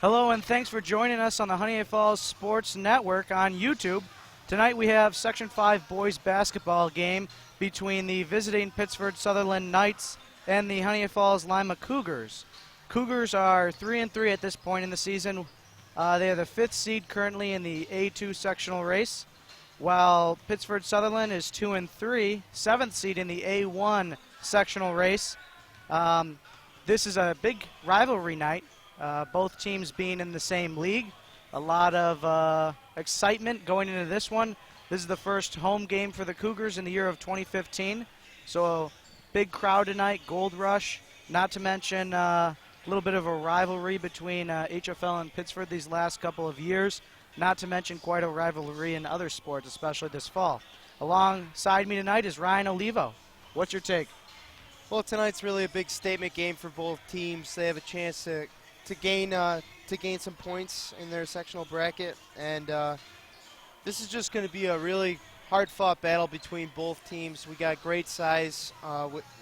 Hello and thanks for joining us on the Honeoye Falls Sports Network on YouTube. Tonight we have Section 5 boys basketball game between the visiting Pittsford-Sutherland Knights and the Honeoye Falls-Lima Cougars. Cougars are 3-3 at this point in the season. They are the 5th seed currently in the A2 sectional race, while Pittsford-Sutherland is 2-3, 7th seed in the A1 sectional race. This is a big rivalry night. Both teams being in the same league. A lot of excitement going into this one. This is the first home game for the Cougars in the year of 2015. So big crowd tonight, Gold Rush. Not to mention a little bit of a rivalry between HF-L and Pittsford these last couple of years. Not to mention quite a rivalry in other sports, especially this fall. Alongside me tonight is Ryan Olivo. What's your take? Well, tonight's really a big statement game for both teams. They have a chance to gain some points in their sectional bracket, and this is just going to be a really hard-fought battle between both teams. We got great size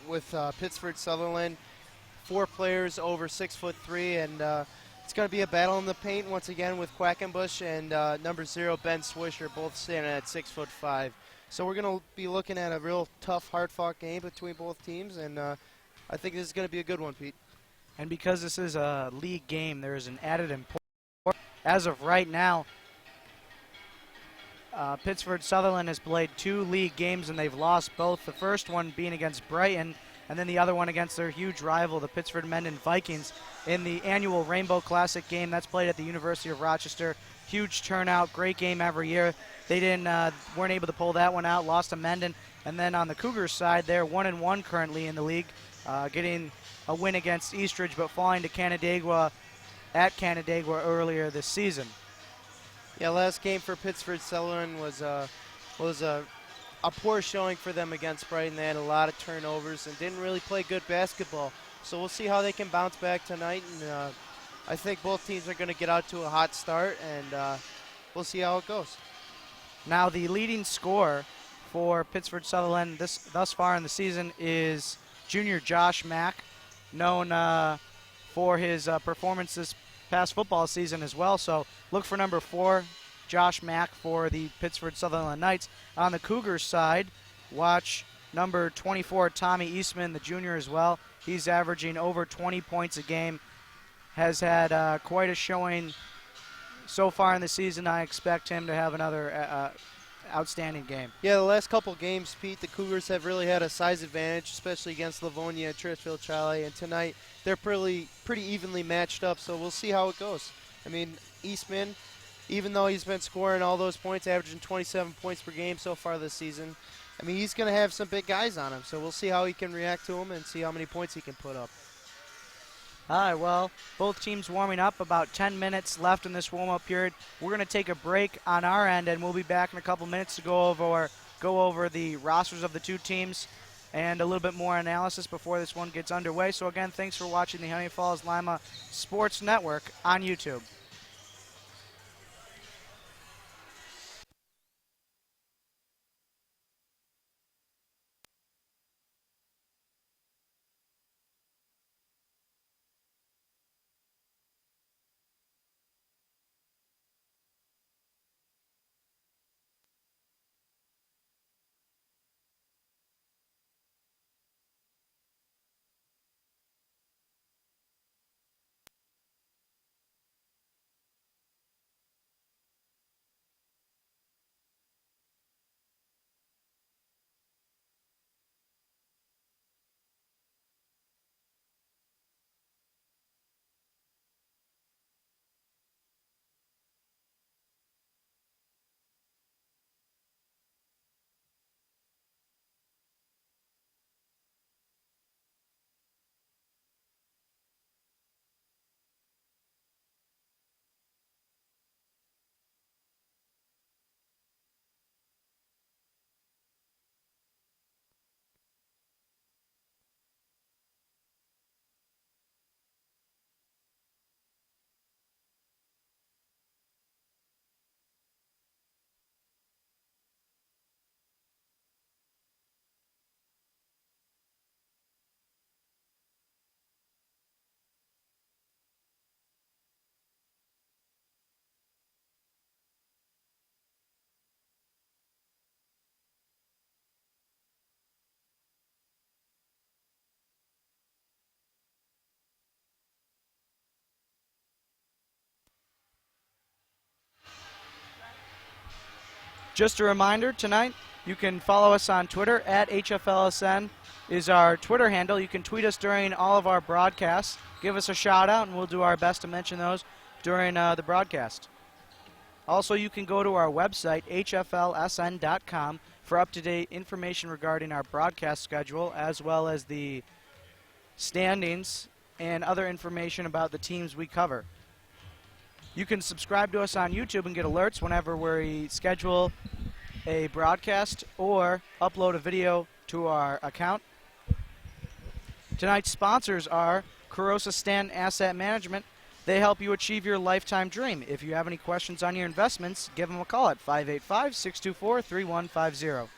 with Pittsford-Sutherland, 4 players over 6'3", and it's going to be a battle in the paint once again with Quackenbush and number 0 Ben Swisher, both standing at 6'5". So we're going to be looking at a real tough, hard-fought game between both teams, and I think this is going to be a good one, Pete. And because this is a league game, there is an added importance. As of right now, Pittsford-Sutherland has played 2 league games and they've lost both. The first one being against Brighton, and then the other one against their huge rival, the Pittsford Mendon Vikings, in the annual Rainbow Classic game that's played at the University of Rochester. Huge turnout, great game every year. They weren't able to pull that one out, lost to Mendon. And then on the Cougars side, they're 1-1 currently in the league, getting a win against Eastridge, but falling to Canandaigua at Canandaigua earlier this season. Yeah, last game for Pittsford-Sutherland was a poor showing for them against Brighton. They had a lot of turnovers and didn't really play good basketball. So we'll see how they can bounce back tonight, and I think both teams are going to get out to a hot start, and we'll see how it goes. Now the leading scorer for Pittsford-Sutherland thus far in the season is junior Josh Mack, known for his performance this past football season as well. So look for number 4, Josh Mack, for the Pittsford-Sutherland Knights. On the Cougars side, watch number 24, Tommy Eastman, the junior as well. He's averaging over 20 points a game. Has had quite a showing so far in the season. I expect him to have another outstanding game. Yeah, the last couple games, Pete, the Cougars have really had a size advantage, especially against Livonia and Trisfield-Chile, and tonight they're pretty evenly matched up, so we'll see how it goes. I mean, Eastman, even though he's been scoring all those points, averaging 27 points per game so far this season, I mean, he's going to have some big guys on him, so we'll see how he can react to them and see how many points he can put up. All right, well, both teams warming up. About 10 minutes left in this warm-up period. We're going to take a break on our end, and we'll be back in a couple minutes to go over the rosters of the 2 teams and a little bit more analysis before this one gets underway. So again, thanks for watching the Honeoye Falls-Lima Sports Network on YouTube. Just a reminder, tonight you can follow us on Twitter at HFLSN is our Twitter handle. You can tweet us during all of our broadcasts. Give us a shout out and we'll do our best to mention those during the broadcast. Also, you can go to our website, hflsn.com, for up-to-date information regarding our broadcast schedule, as well as the standings and other information about the teams we cover. You can subscribe to us on YouTube and get alerts whenever we schedule a broadcast or upload a video to our account. Tonight's sponsors are Carosa Stanton Asset Management. They help you achieve your lifetime dream. If you have any questions on your investments, give them a call at 585-624-3150.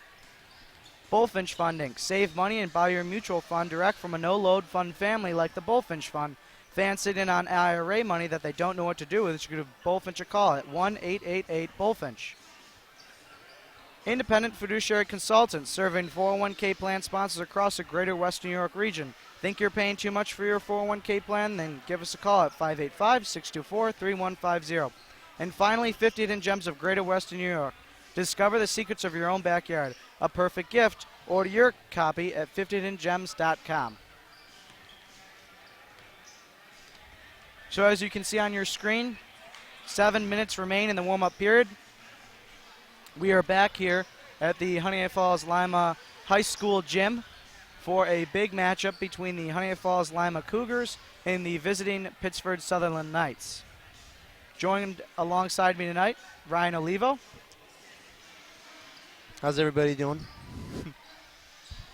Bullfinch Funding. Save money and buy your mutual fund direct from a no-load fund family like the Bullfinch Fund. Fans sitting on IRA money that they don't know what to do with, you can give Bullfinch a call at 1-888-BULLFINCH. Independent Fiduciary Consultants, serving 401k plan sponsors across the greater Western New York region. Think you're paying too much for your 401k plan? Then give us a call at 585-624-3150. And finally, 50 Hidden Gems of Greater Western New York. Discover the secrets of your own backyard. A perfect gift. Order your copy at 50hiddengems.com. So as you can see on your screen, 7 minutes remain in the warm-up period. We are back here at the Honeoye Falls-Lima High School gym for a big matchup between the Honeoye Falls-Lima Cougars and the visiting Pittsford-Sutherland Knights. Joined alongside me tonight, Ryan Olivo. How's everybody doing?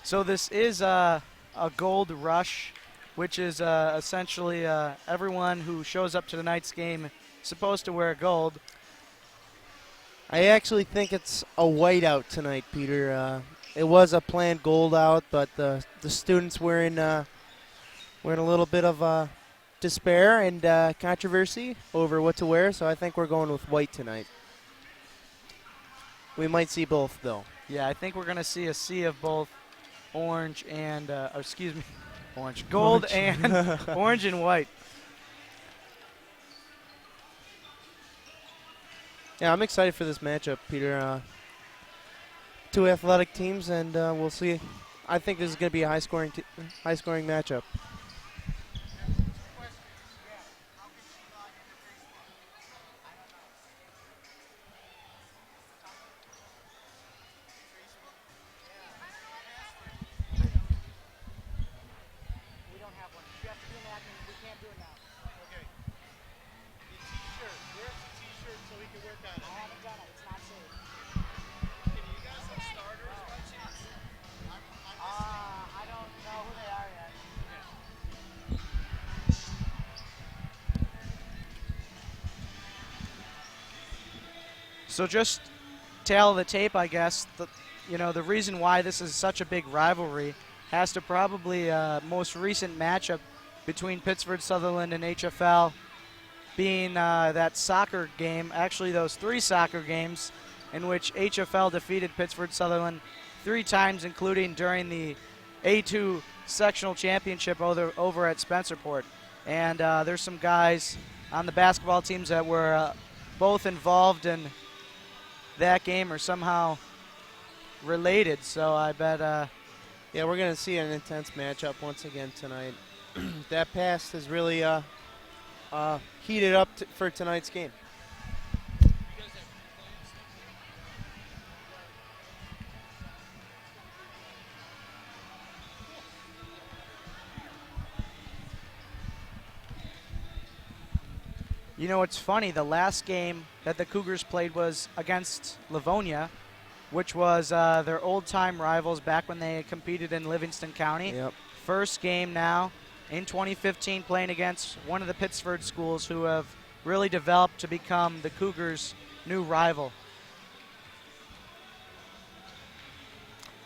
So this is a gold rush, which is essentially everyone who shows up to tonight's game supposed to wear gold. I actually think it's a whiteout tonight, Peter. It was a planned gold out, but the students were in a little bit of despair and controversy over what to wear, so I think we're going with white tonight. We might see both, though. Yeah, I think we're going to see a sea of both orange and, gold and orange and white. Yeah, I'm excited for this matchup, Peter. Two athletic teams, and we'll see. I think this is going to be a high-scoring matchup. So just tell the tape, I guess. The reason why this is such a big rivalry has to probably most recent matchup between Pittsford-Sutherland and HF-L being that soccer game. Actually, those 3 soccer games in which HF-L defeated Pittsford-Sutherland 3 times, including during the A2 sectional championship over at Spencerport. And there's some guys on the basketball teams that were both involved in that game or somehow related, so I bet yeah, we're going to see an intense matchup once again tonight. That past has really heated up for tonight's game. You know, it's funny, the last game that the Cougars played was against Livonia, which was their old-time rivals back when they competed in Livingston County. Yep. First game now in 2015 playing against one of the Pittsford schools who have really developed to become the Cougars' new rival.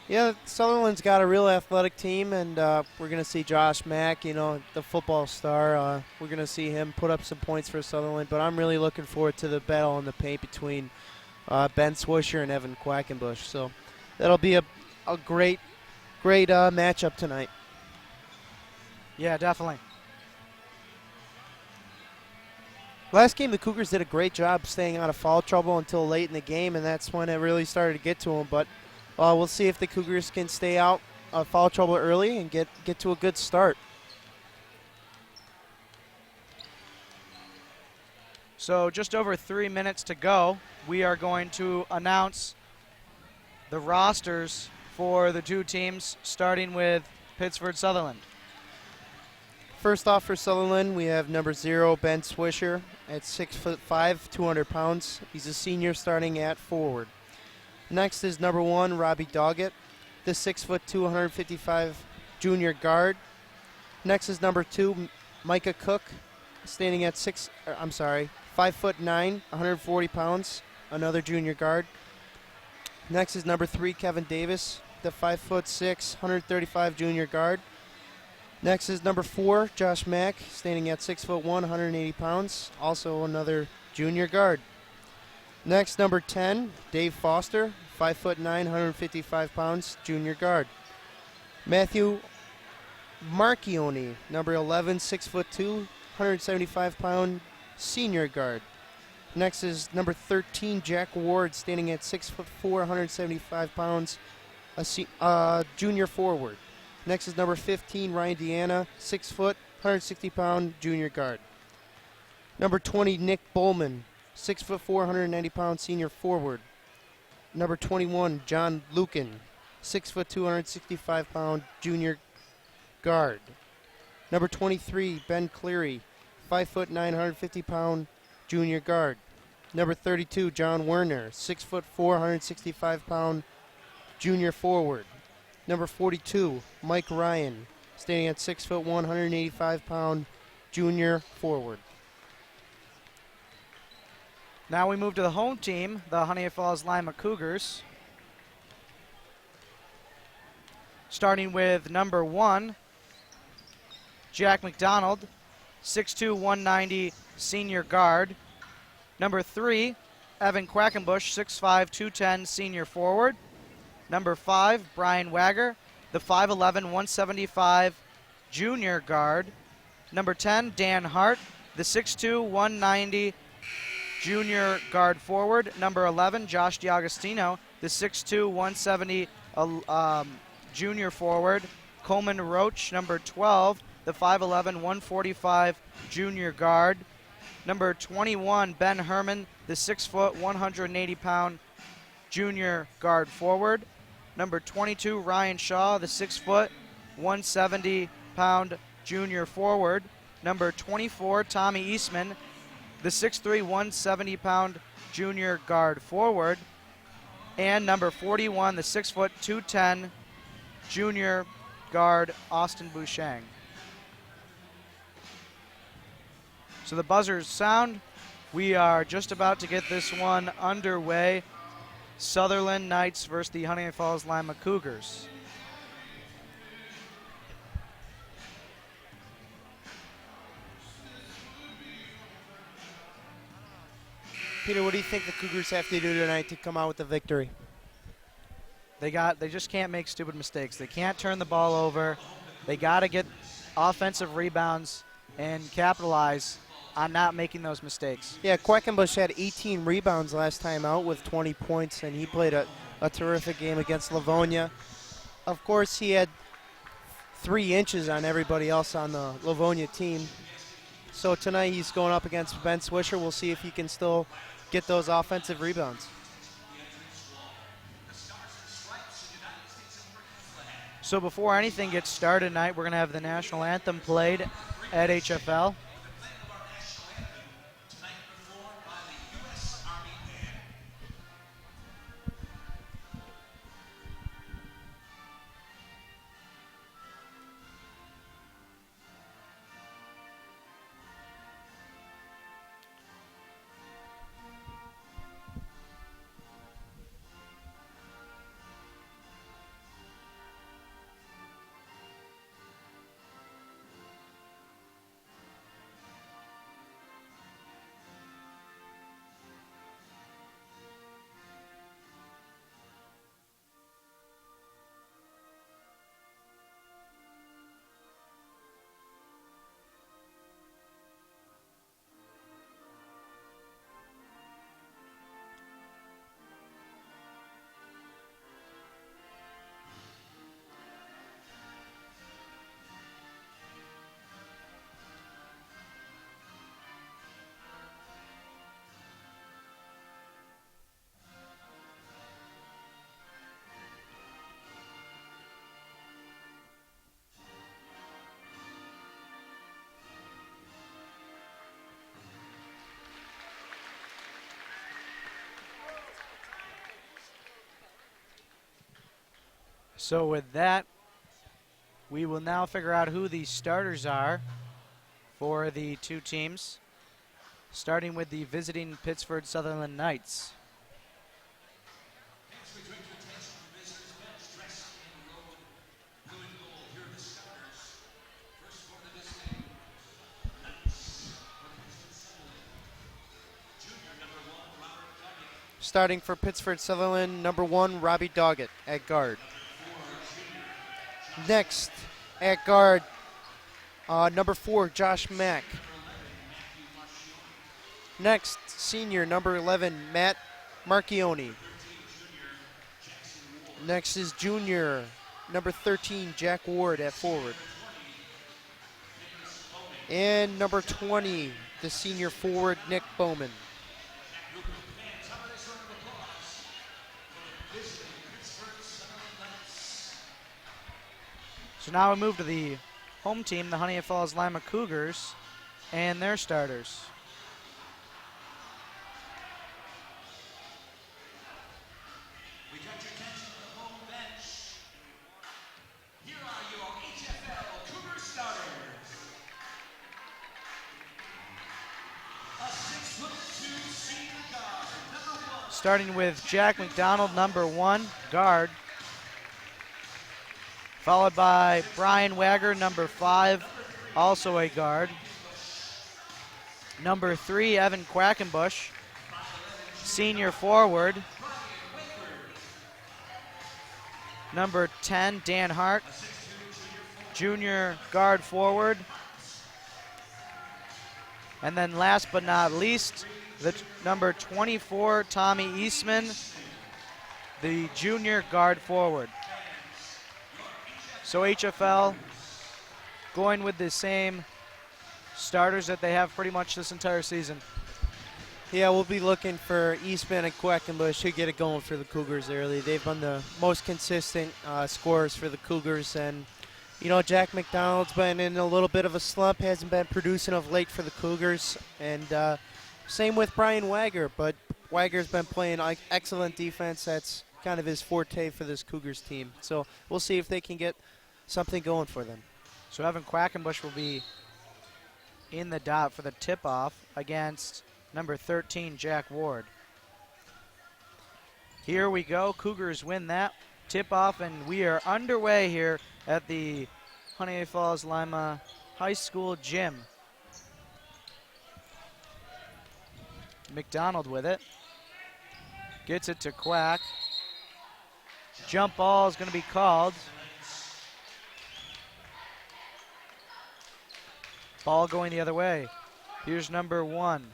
Yeah, Sutherland's got a real athletic team, and we're going to see Josh Mack, the football star. We're going to see him put up some points for Sutherland, but I'm really looking forward to the battle in the paint between Ben Swisher and Evan Quackenbush. So that'll be a great matchup tonight. Yeah, definitely. Last game, the Cougars did a great job staying out of foul trouble until late in the game, and that's when it really started to get to them. But we'll see if the Cougars can stay out of foul trouble early and get to a good start. So just over 3 minutes to go. We are going to announce the rosters for the two teams, starting with Pittsford-Sutherland. First off for Sutherland, we have number 0, Ben Swisher, at 6'5", 200 pounds. He's a senior starting at forward. Next is number 1, Robbie Doggett, the 6'2", 155 junior guard. Next is number 2, Micah Cook, standing at 5'9", 140 pounds, another junior guard. Next is number 3, Kevin Davis, the 5'6", 135 junior guard. Next is number 4, Josh Mack, standing at 6'1", 180 pounds, also another junior guard. Next, number 10, Dave Foster, 5'9", 155 pounds, junior guard. Matthew Marchioni, number 11, 6'2", 175 pound, senior guard. Next is number 13, Jack Ward, standing at 6'4", 175 pounds, a junior forward. Next is number 15, Ryan Deanna, 6 foot, 160 pound, junior guard. Number 20, Nick Bowman, 6'4", 190 pound, senior forward. Number 21, John Lucan, 6'2", 265 pound, junior guard. Number 23, Ben Cleary, 5'9", 150 pound, junior guard. Number 32, John Werner, 6'4", 165 pound, junior forward. Number 42, Mike Ryan, standing at 6'1", 185 pound, junior forward. Now we move to the home team, the Honeoye Falls-Lima Cougars. Starting with number 1, Jack McDonald, 6'2", 190 senior guard. Number 3, Evan Quackenbush, 6'5", 210 senior forward. Number 5, Brian Wagger, the 5'11", 175 junior guard. Number 10, Dan Hart, the 6'2", 190 junior guard forward. Number 11, Josh DiAgostino, the 6'2", 170 junior forward. Coleman Roach, number 12, the 5'11", 145 junior guard. Number 21, Ben Herman, the 6 foot, 180 pound junior guard forward. Number 22, Ryan Shaw, the 6 foot, 170 pound junior forward. Number 24, Tommy Eastman, the 6'3", 170 pound junior guard forward. And number 41, the 6 foot, 210 junior guard, Austin Bouchang. So the buzzers sound. We are just about to get this one underway. Sutherland Knights versus the Honeoye Falls-Lima Cougars. Peter, what do you think the Cougars have to do tonight to come out with the victory? They just can't make stupid mistakes. They can't turn the ball over. They got to get offensive rebounds and capitalize on not making those mistakes. Yeah, Quackenbush had 18 rebounds last time out with 20 points, and he played a terrific game against Livonia. Of course, he had 3 inches on everybody else on the Livonia team. So tonight he's going up against Ben Swisher. We'll see if he can still get those offensive rebounds. So before anything gets started tonight, we're going to have the national anthem played at HF-L. So with that, we will now figure out who the starters are for the two teams, starting with the visiting Pittsford-Sutherland Knights. Starting for Pittsford-Sutherland, number 1, Robbie Doggett at guard. Next, at guard, number 4, Josh Mack. Next, senior, number 11, Matt Marchione. Next is junior, number 13, Jack Ward at forward. And number 20, the senior forward, Nick Bowman. So now we move to the home team, the Honeoye Falls-Lima Cougars, and their starters. We got your attention to the home bench. Here are your HF-L Cougar starters. A 6'2" senior guard, number 1. Starting with Jack McDonald, number 1, guard. Followed by Brian Wagger, number 5, also a guard. Number 3, Evan Quackenbush, senior forward. Number 10, Dan Hart, junior guard forward. And then last but not least, the number 24, Tommy Eastman, the junior guard forward. So HFL going with the same starters that they have pretty much this entire season. Yeah, we'll be looking for Eastman and Quackenbush to get it going for the Cougars early. They've been the most consistent scorers for the Cougars. And, you know, Jack McDonald's been in a little bit of a slump, hasn't been producing of late for the Cougars. And same with Brian Wagger, but Wagger's been playing excellent defense. That's kind of his forte for this Cougars team. So we'll see if they can get something going for them. So Evan Quackenbush will be in the dot for the tip-off against number 13, Jack Ward. Here we go. Cougars win that tip-off, and we are underway here at the Honeoye Falls-Lima High School gym. McDonald with it. Gets it to Quack. Jump ball is going to be called. Ball going the other way. Here's number 1,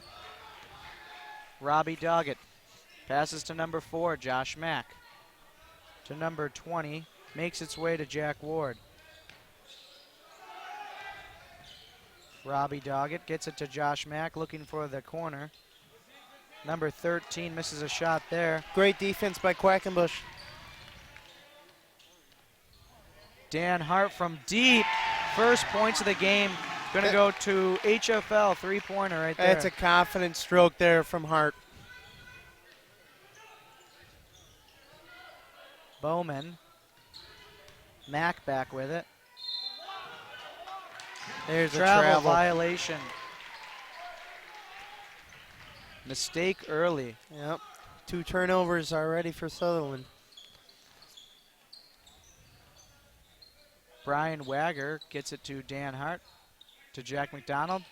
Robbie Doggett. Passes to number 4, Josh Mack. To number 20, makes its way to Jack Ward. Robbie Doggett gets it to Josh Mack, looking for the corner. Number 13 misses a shot there. Great defense by Quackenbush. Dan Hart from deep. First points of the game. Going to go to HFL, three-pointer right there. That's a confident stroke there from Hart. Bowman. Mack back with it. There's a Travel travel. violation. Mistake early. Yep. 2 turnovers already for Sutherland. Brian Wagger gets it to Dan Hart. To Jack McDonald.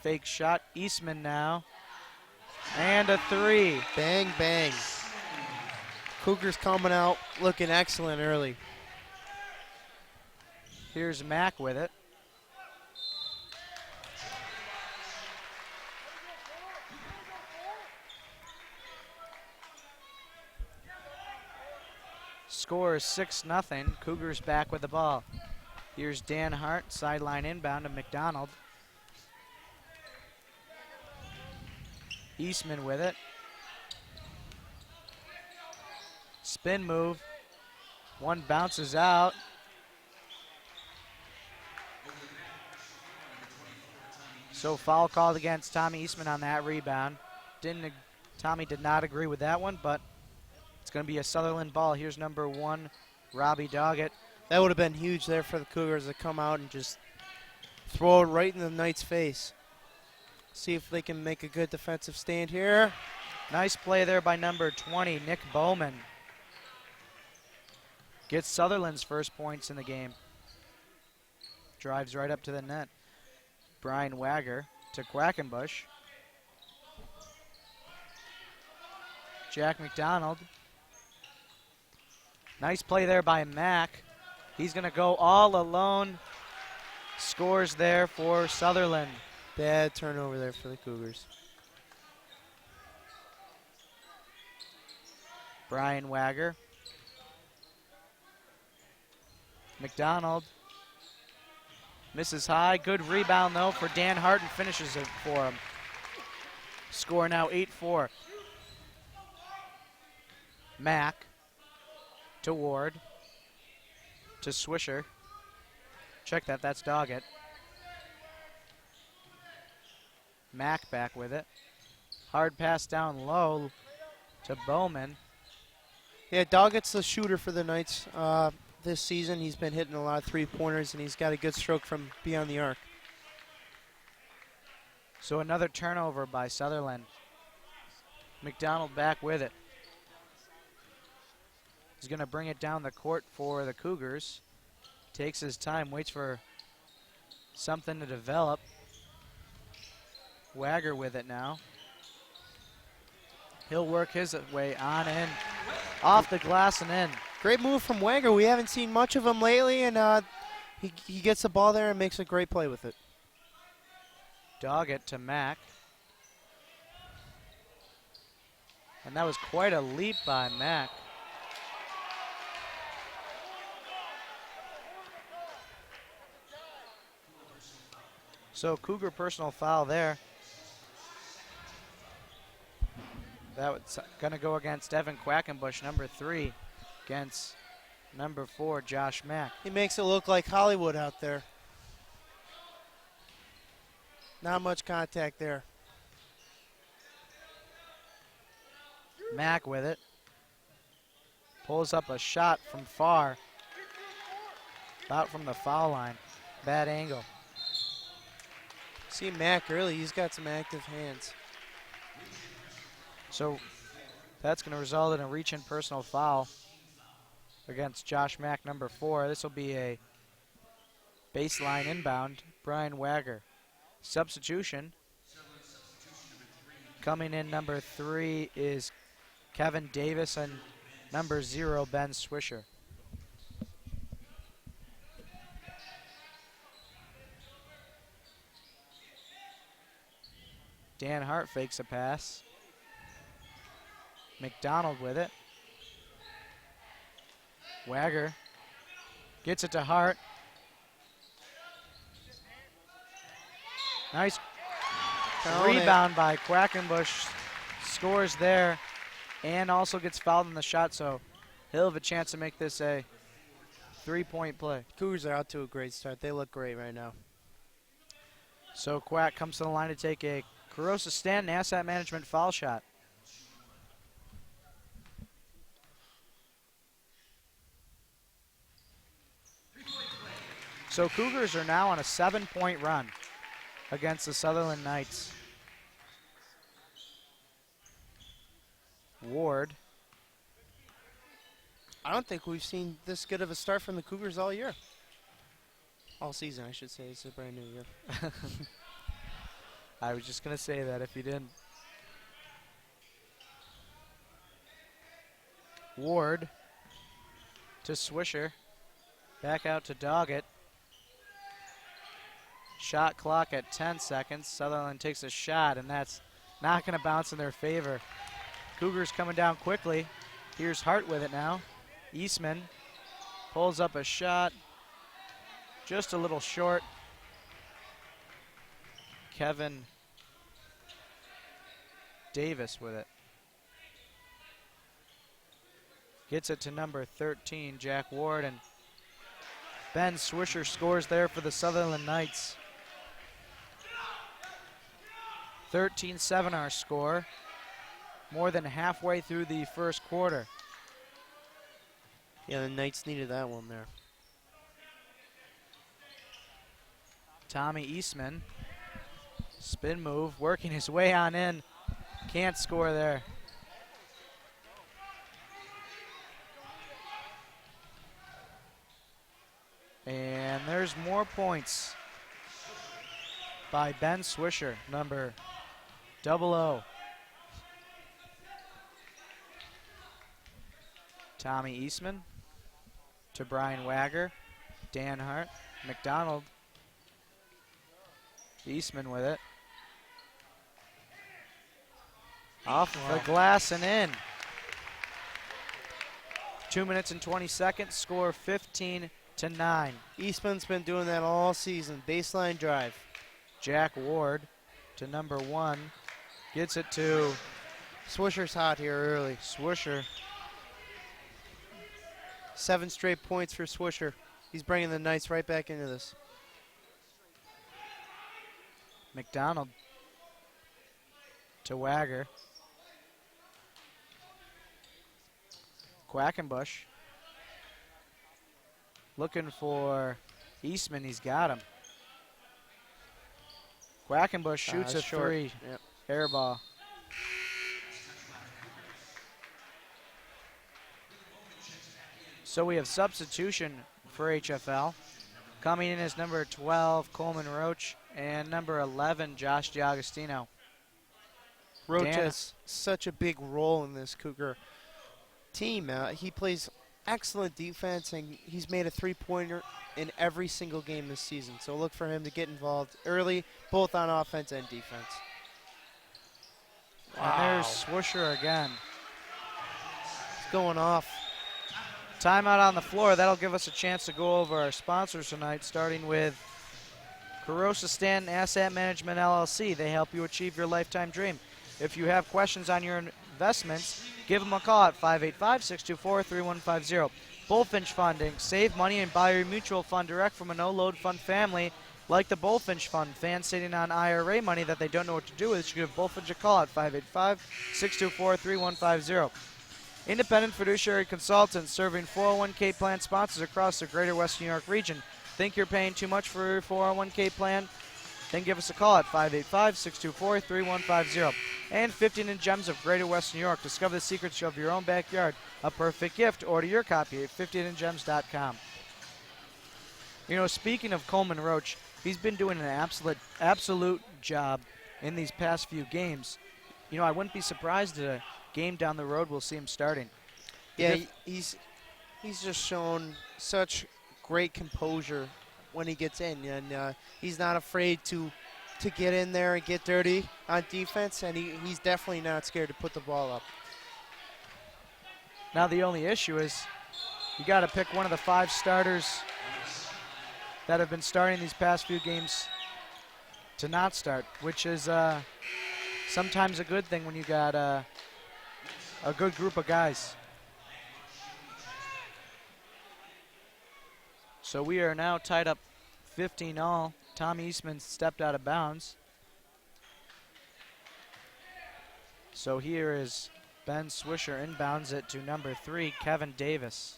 Fake shot. Eastman now. And a 3. Bang, bang. Cougars coming out looking excellent early. Here's Mack with it. Score is 6-0. Cougars back with the ball. Here's Dan Hart, sideline inbound to McDonald. Eastman with it. Spin move. One bounces out. So foul called against Tommy Eastman on that rebound. Tommy did not agree with that one, but it's going to be a Sutherland ball. Here's number 1, Robbie Doggett. That would have been huge there for the Cougars to come out and just throw it right in the Knights' face. See if they can make a good defensive stand here. Nice play there by number 20, Nick Bowman. Gets Sutherland's first points in the game. Drives right up to the net. Brian Wagger to Quackenbush. Jack McDonald. Nice play there by Mack. He's going to go all alone. Scores there for Sutherland. Bad turnover there for the Cougars. Brian Wagger. McDonald. Misses high. Good rebound, though, for Dan Hart and finishes it for him. Score now 8-4. Mack to Ward to Swisher. Check that, that's Doggett. Mack back with it. Hard pass down low to Bowman. Yeah, Doggett's the shooter for the Knights this season. He's been hitting a lot of three-pointers, and he's got a good stroke from beyond the arc. So another turnover by Sutherland. McDonald back with it. He's going to bring it down the court for the Cougars. Takes his time, waits for something to develop. Wagger with it now. He'll work his way on in. Off the glass and in. Great move from Wagger. We haven't seen much of him lately, and he gets the ball there and makes a great play with it. Doggett to Mack. And that was quite a leap by Mack. So Cougar personal foul there. That was going to go against Evan Quackenbush, number 3, against number 4, Josh Mack. He makes it look like Hollywood out there. Not much contact there. Mack with it. Pulls up a shot from far. About from the foul line. Bad angle. See Mack early, he's got some active hands. So that's going to result in a reach-in personal foul against Josh Mack, number 4. This will be a baseline inbound. Brian Wagger. Substitution. Coming in number 3 is Kevin Davis and number 0, Ben Swisher. Dan Hart fakes a pass. McDonald with it. Wagger gets it to Hart. Nice rebound by Quackenbush. Scores there and also gets fouled in the shot, so he'll have a chance to make this a 3-point play. Cougars are out to a great start. They look great right now. So Quack comes to the line to take a Carosa Stanton asset management foul shot. So Cougars are now on a 7-point run against the Sutherland Knights. Ward. I don't think we've seen this good of a start from the Cougars all year. All season, I should say. It's a brand new year. I was just going to say that if you didn't. Ward to Swisher. Back out to Doggett. Shot clock at 10 seconds. Sutherland takes a shot, and that's not going to bounce in their favor. Cougars coming down quickly. Here's Hart with it now. Eastman pulls up a shot. Just a little short. Kevin Davis with it. Gets it to number 13, Jack Ward, and Ben Swisher scores there for the Sutherland Knights. 13-7 our score. More than halfway through the first quarter. Yeah, the Knights needed that one there. Tommy Eastman, spin move, working his way on in. Can't score there. And there's more points by Ben Swisher, number 00. Tommy Eastman to Brian Wagger, Dan Hart, McDonald. Eastman with it. Off the glass and in. 2 minutes and 20 seconds, score 15-9. Eastman's been doing that all season. Baseline drive. Jack Ward to number 1. Gets it to Swisher's hot here early. Swisher. 7 straight points for Swisher. He's bringing the Knights right back into this. McDonald to Wagger. Quackenbush looking for Eastman. He's got him. Quackenbush shoots a short. 3. Yep. Air ball. So we have substitution for HF-L. Coming in as number 12, Coleman Roach, and number 11, Josh DiAgostino. Roach Dan. has such a big role in this Cougar team. He plays excellent defense, and he's made a 3-pointer in every single game this season. So look for him to get involved early, both on offense and defense. And there's Swisher again. It's going off. Timeout on the floor. That'll give us a chance to go over our sponsors tonight, starting with Carosa Stanton Asset Management LLC. They help you achieve your lifetime dream. If you have questions on your investments, give them a call at 585-624-3150. Bullfinch Funding. Save money and buy your mutual fund direct from a no-load fund family like the Bullfinch Fund. Fans sitting on IRA money that they don't know what to do with should give Bullfinch a call at 585-624-3150. Independent fiduciary consultants serving 401k plan sponsors across the greater Western New York region. Think you're paying too much for your 401k plan? Then give us a call at 585-624-3150. And 15 in Gems of Greater Western New York. Discover the secrets of your own backyard. A perfect gift. Order your copy at 15ingems.com. You know, speaking of Coleman Roach, he's been doing an absolute job in these past few games. You know, I wouldn't be surprised that a game down the road we'll see him starting. Yeah, he's just shown such great composure when he gets in, and he's not afraid to get in there and get dirty on defense, and he's definitely not scared to put the ball up. Now the only issue is you got to pick one of the 5 starters that have been starting these past few games to not start, which is sometimes a good thing when you got a good group of guys. So we are now tied up 15-all. Tom Eastman stepped out of bounds. So here is Ben Swisher inbounds it to number 3, Kevin Davis.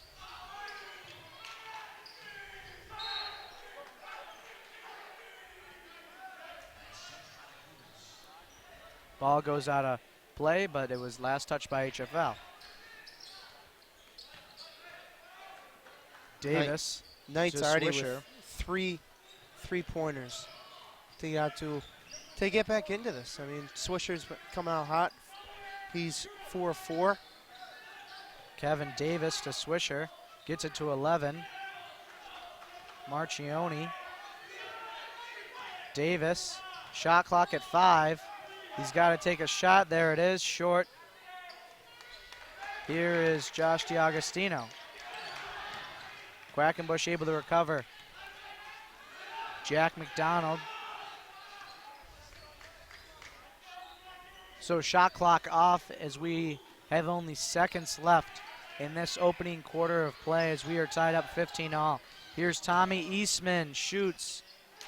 Ball goes out of play, but it was last touched by HF-L. Davis. Knights to already Swisher. with 3 pointers to get back into this. I mean, Swisher's coming out hot. He's 4 of 4. Kevin Davis to Swisher. Gets it to 11. Marchione. Davis. Shot clock at 5. He's got to take a shot. There it is. Short. Here is Josh DiAgostino. Quackenbush able to recover. Jack McDonald. So shot clock off as we have only seconds left in this opening quarter of play as we are tied up 15-all. Here's Tommy Eastman, shoots,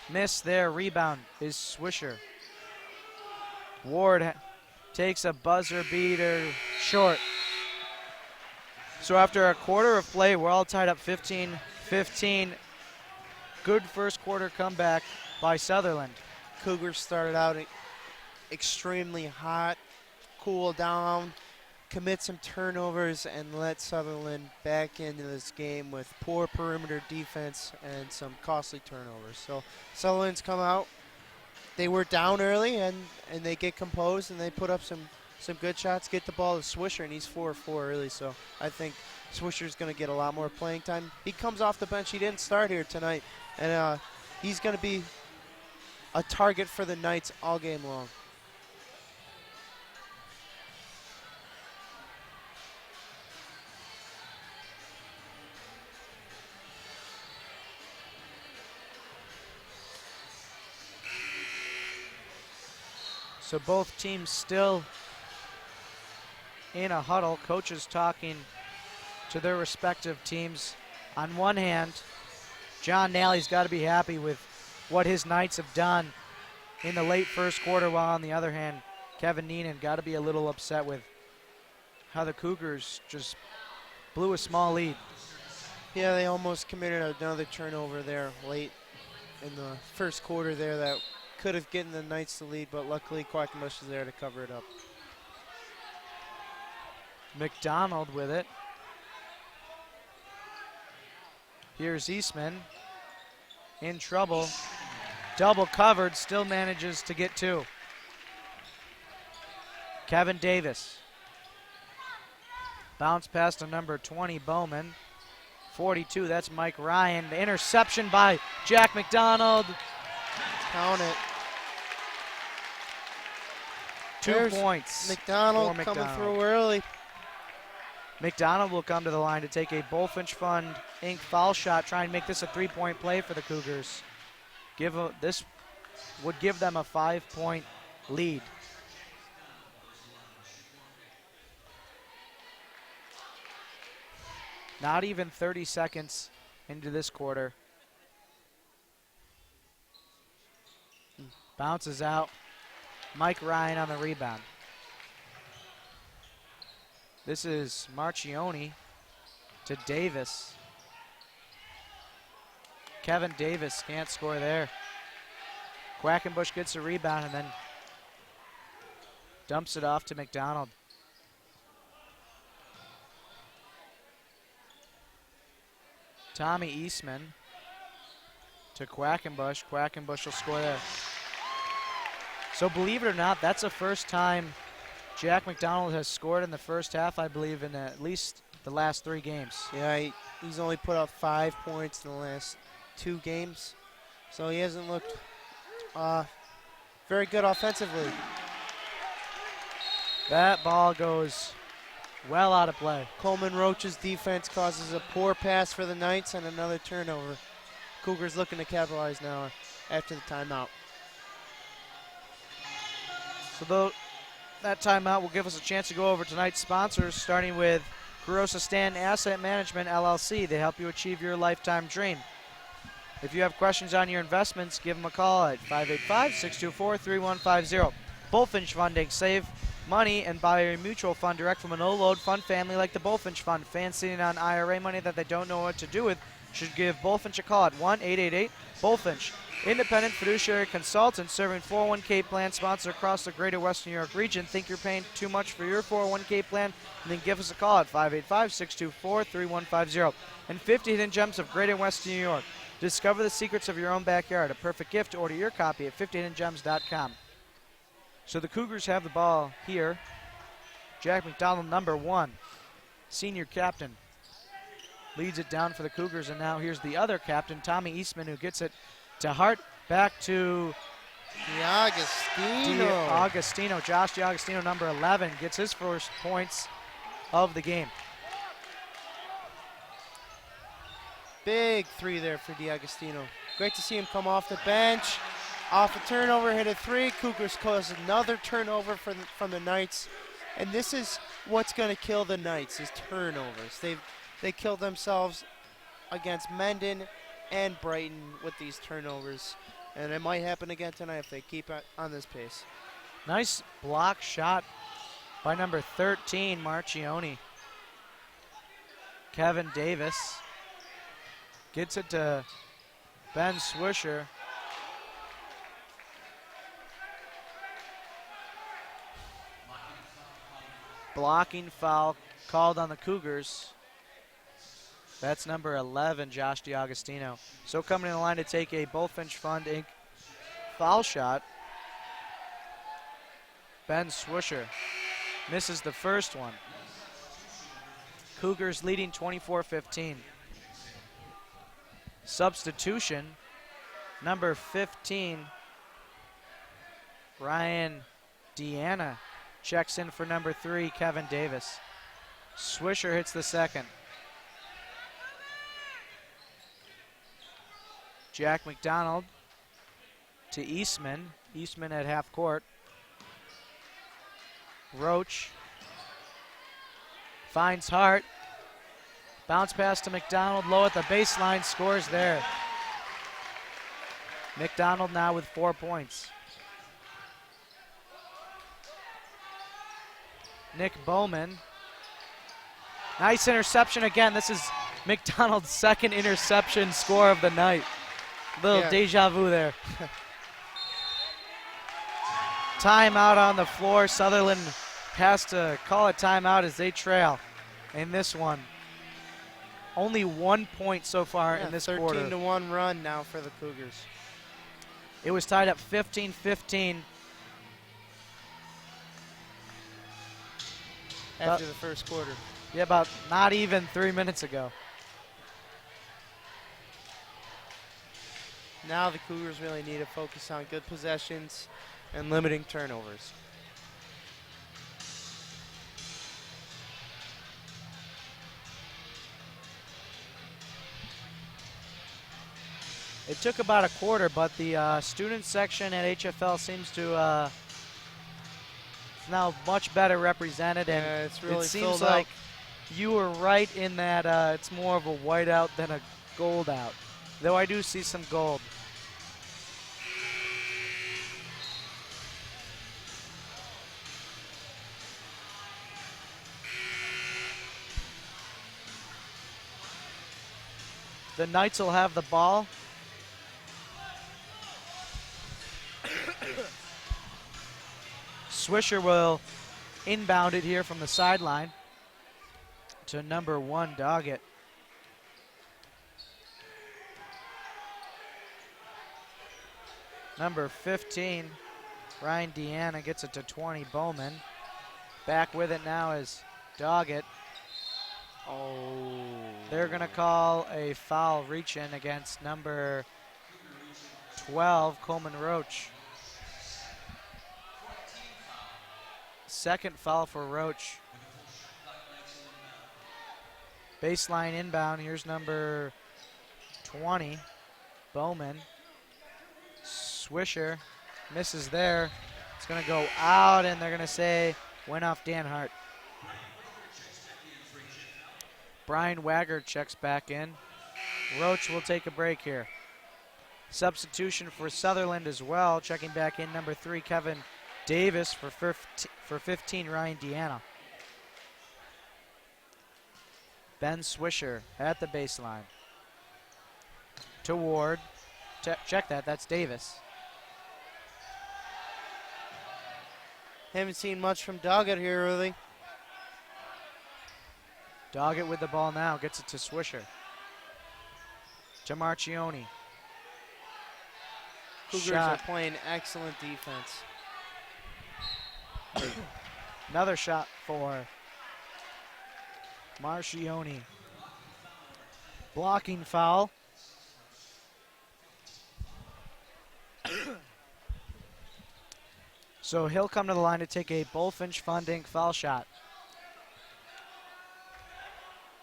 miss there, rebound is Swisher. Ward takes a buzzer beater, short. So after a quarter of play, we're all tied up 15-15. Good first quarter comeback by Sutherland. Cougars started out extremely hot, cool down, commit some turnovers, and let Sutherland back into this game with poor perimeter defense and some costly turnovers. So Sutherland's come out. They were down early, and they get composed, and they put up some good shots, get the ball to Swisher, and he's 4-4 early. So I think Swisher's going to get a lot more playing time. He comes off the bench. He didn't start here tonight, and he's going to be a target for the Knights all game long. So both teams still in a huddle. Coaches talking to their respective teams. On one hand, John Nally's got to be happy with what his Knights have done in the late first quarter, while on the other hand, Kevin Neenan got to be a little upset with how the Cougars just blew a small lead. Yeah, they almost committed another turnover there late in the first quarter there that could have given the Knights the lead, but luckily Quackenbush is there to cover it up. McDonald with it. Here's Eastman in trouble. Double covered, still manages to get two. Kevin Davis. Bounce pass to number 20, Bowman. 42, that's Mike Ryan. The interception by Jack McDonald. Count it. 2 points. McDonald for coming McDonald. through early. McDonald will come to the line to take a Bullfinch Fund Inc. foul shot, try and make this a 3-point play for the Cougars. This would give them a 5-point lead. Not even 30 seconds into this quarter. Bounces out. Mike Ryan on the rebound. This is Marchione to Davis. Kevin Davis can't score there. Quackenbush gets a rebound and then dumps it off to McDonald. Tommy Eastman to Quackenbush. Quackenbush will score there. So believe it or not, that's the first time Jack McDonald has scored in the first half, I believe, in at least the last 3 games. Yeah, he's only put up 5 points in the last 2 games, so he hasn't looked very good offensively. That ball goes well out of play. Coleman Roach's defense causes a poor pass for the Knights and another turnover. Cougars looking to capitalize now after the timeout. So that timeout will give us a chance to go over tonight's sponsors, starting with Carosa Stanton Asset Management, LLC. They help you achieve your lifetime dream. If you have questions on your investments, give them a call at 585-624-3150. Bullfinch Funding. Save money and buy a mutual fund direct from a no-load fund family like the Bullfinch Fund. Fans sitting on IRA money that they don't know what to do with should give Bullfinch a call at 1-888-BULLFINCH. Independent fiduciary consultant serving 401k plan sponsors across the greater Western New York region. Think you're paying too much for your 401k plan? Then give us a call at 585-624-3150. And 50 hidden gems of greater Western New York. Discover the secrets of your own backyard. A perfect gift. Order your copy at 50hiddengems.com. So the Cougars have the ball here. Jack McDonald, number 1, senior captain, leads it down for the Cougars. And now here's the other captain, Tommy Eastman, who gets it to Hart, back to D'Agostino. Josh D'Agostino, number 11, gets his first points of the game. Big 3 there for D'Agostino. Great to see him come off the bench. Off a turnover, hit a 3. Cougars cause another turnover from the Knights. And this is what's going to kill the Knights, is turnovers. They killed themselves against Mendon and Brighton with these turnovers. And it might happen again tonight if they keep on this pace. Nice block shot by number 13, Marchione. Kevin Davis gets it to Ben Swisher. Blocking foul called on the Cougars. That's number 11, Josh DiAgostino. So coming in the line to take a Bullfinch Fund Inc. foul shot. Ben Swisher misses the first one. Cougars leading 24-15. Substitution, number 15, Ryan Deanna checks in for number 3, Kevin Davis. Swisher hits the second. Jack McDonald to Eastman. Eastman at half court. Roach finds Hart. Bounce pass to McDonald, low at the baseline, scores there. McDonald now with 4 points. Nick Bowman. Nice interception again. This is McDonald's second interception score of the night. Little deja vu there. Timeout on the floor. Sutherland has to call a timeout as they trail in this one. Only 1 point so far in this quarter. 13-1 run now for the Cougars. It was tied up 15-15. After the first quarter. Yeah, about not even 3 minutes ago. Now the Cougars really need to focus on good possessions and limiting turnovers. It took about a quarter, but the student section at HF-L seems to it's now much better represented, and it's really it seems filled like out. you were right in that it's more of a white out than a gold out, though I do see some gold. The Knights will have the ball. Swisher will inbound it here from the sideline to number 1, Doggett. Number 15, Ryan Deanna gets it to 20, Bowman. Back with it now is Doggett. Oh. They're going to call a foul reach-in against number 12, Coleman Roach. Second foul for Roach. Baseline inbound. Here's number 20, Bowman. Swisher misses there. It's going to go out, and they're going to say went off Dan Hart. Brian Wagger checks back in. Roach will take a break here. Substitution for Sutherland as well. Checking back in, number 3, Kevin Davis for 15, Ryan Deanna. Ben Swisher at the baseline. To Ward. Check that, that's Davis. Haven't seen much from Doggett here, really. Doggett with the ball now, gets it to Swisher. To Marchione. Cougars Shot. are playing excellent defense. Another shot for Marchione. Blocking foul. So he'll come to the line to take a Bullfinch Fund Inc. foul shot.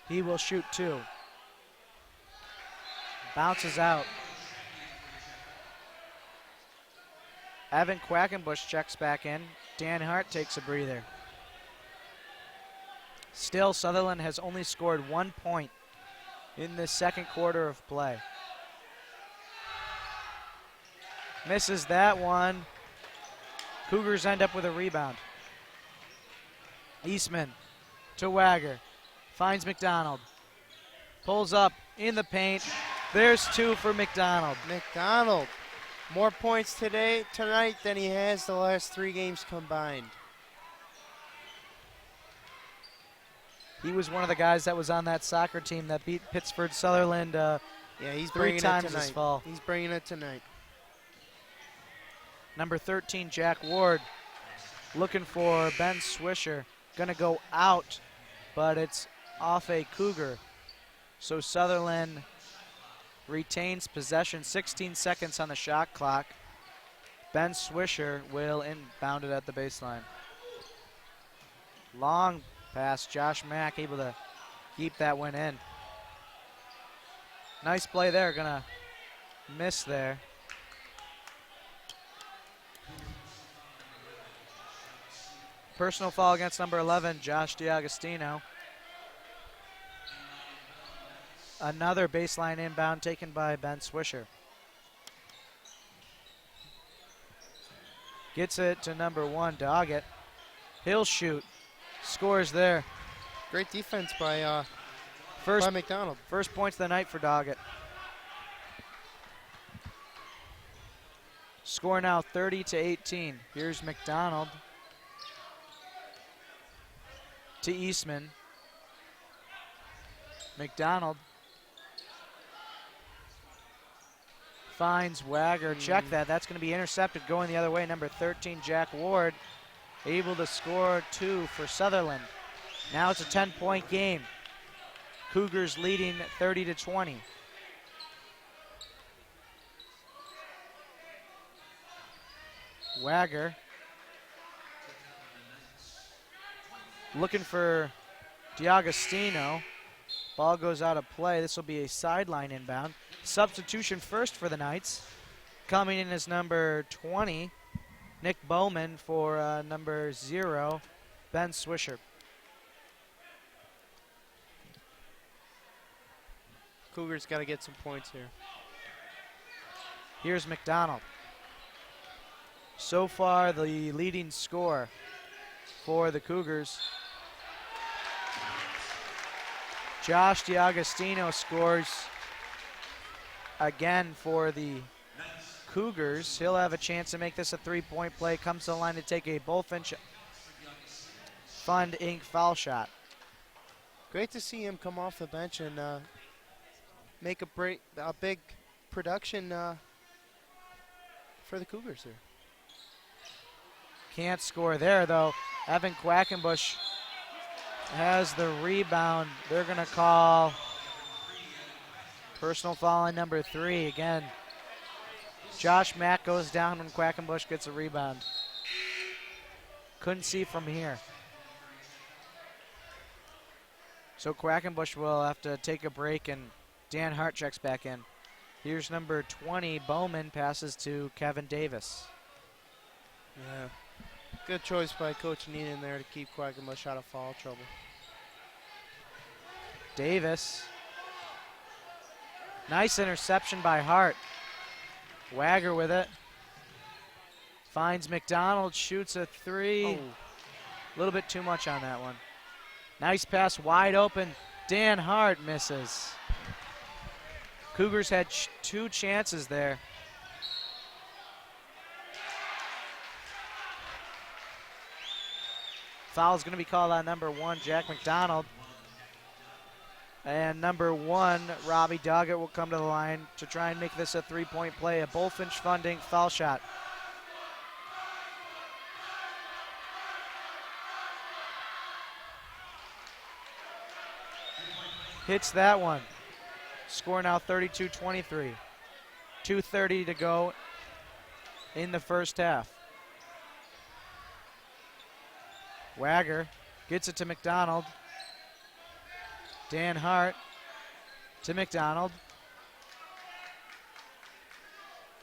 He will shoot 2. Bounces out. Evan Quackenbush checks back in. Dan Hart takes a breather. Still, Sutherland has only scored 1 point in the second quarter of play. Misses that one. Cougars end up with a rebound. Eastman to Wagger. Finds McDonald. Pulls up in the paint. There's 2 for McDonald. McDonald, more points tonight than he has the last 3 games combined. He was one of the guys that was on that soccer team that beat Pittsford-Sutherland Yeah, he's 3 bringing it times tonight. this fall. He's bringing it tonight. Number 13, Jack Ward, looking for Ben Swisher. Gonna go out, but it's off a Cougar. So Sutherland retains possession, 16 seconds on the shot clock. Ben Swisher will inbound it at the baseline. Long pass, Josh Mack able to keep that one in. Nice play there, gonna miss there. Personal foul against number 11, Josh DiAgostino. Another baseline inbound taken by Ben Swisher. Gets it to number 1, Doggett. He'll shoot. Scores there. Great defense by First McDonald. First points of the night for Doggett. Score now 30-18. Here's McDonald to Eastman. McDonald finds Wagger. Check that. That's going to be intercepted going the other way. Number 13, Jack Ward, able to score 2 for Sutherland. Now it's a 10-point game. Cougars leading 30-20. Wagger looking for DiAgostino. Ball goes out of play. This will be a sideline inbound. Substitution first for the Knights. Coming in as number 20, Nick Bowman, for number 0, Ben Swisher. Cougars got to get some points here. Here's McDonald. So far, the leading scorer for the Cougars. Josh DiAgostino scores again for the Cougars. He'll have a chance to make this a 3-point play. Comes to the line to take a Bullfinch Fund Inc. foul shot. Great to see him come off the bench and make a big production for the Cougars here. Can't score there, though. Evan Quackenbush has the rebound. They're going to call personal foul on number 3 again. Josh Mack goes down when Quackenbush gets a rebound. Couldn't see from here. So Quackenbush will have to take a break, and Dan Hart checks back in. Here's number 20, Bowman, passes to Kevin Davis. Yeah. Good choice by Coach Neenan there to keep Quackenbush out of foul trouble. Davis. Nice interception by Hart. Wagger with it. Finds McDonald, shoots a 3. A little bit too much on that one. Nice pass, wide open. Dan Hart misses. Cougars had 2 chances there. Foul's going to be called on number 1, Jack McDonald. And number 1, Robbie Doggett, will come to the line to try and make this a 3-point play. A Bullfinch Funding foul shot. Hits that one. Score now 32-23. 2:30 to go in the first half. Wagger gets it to McDonald. Dan Hart to McDonald.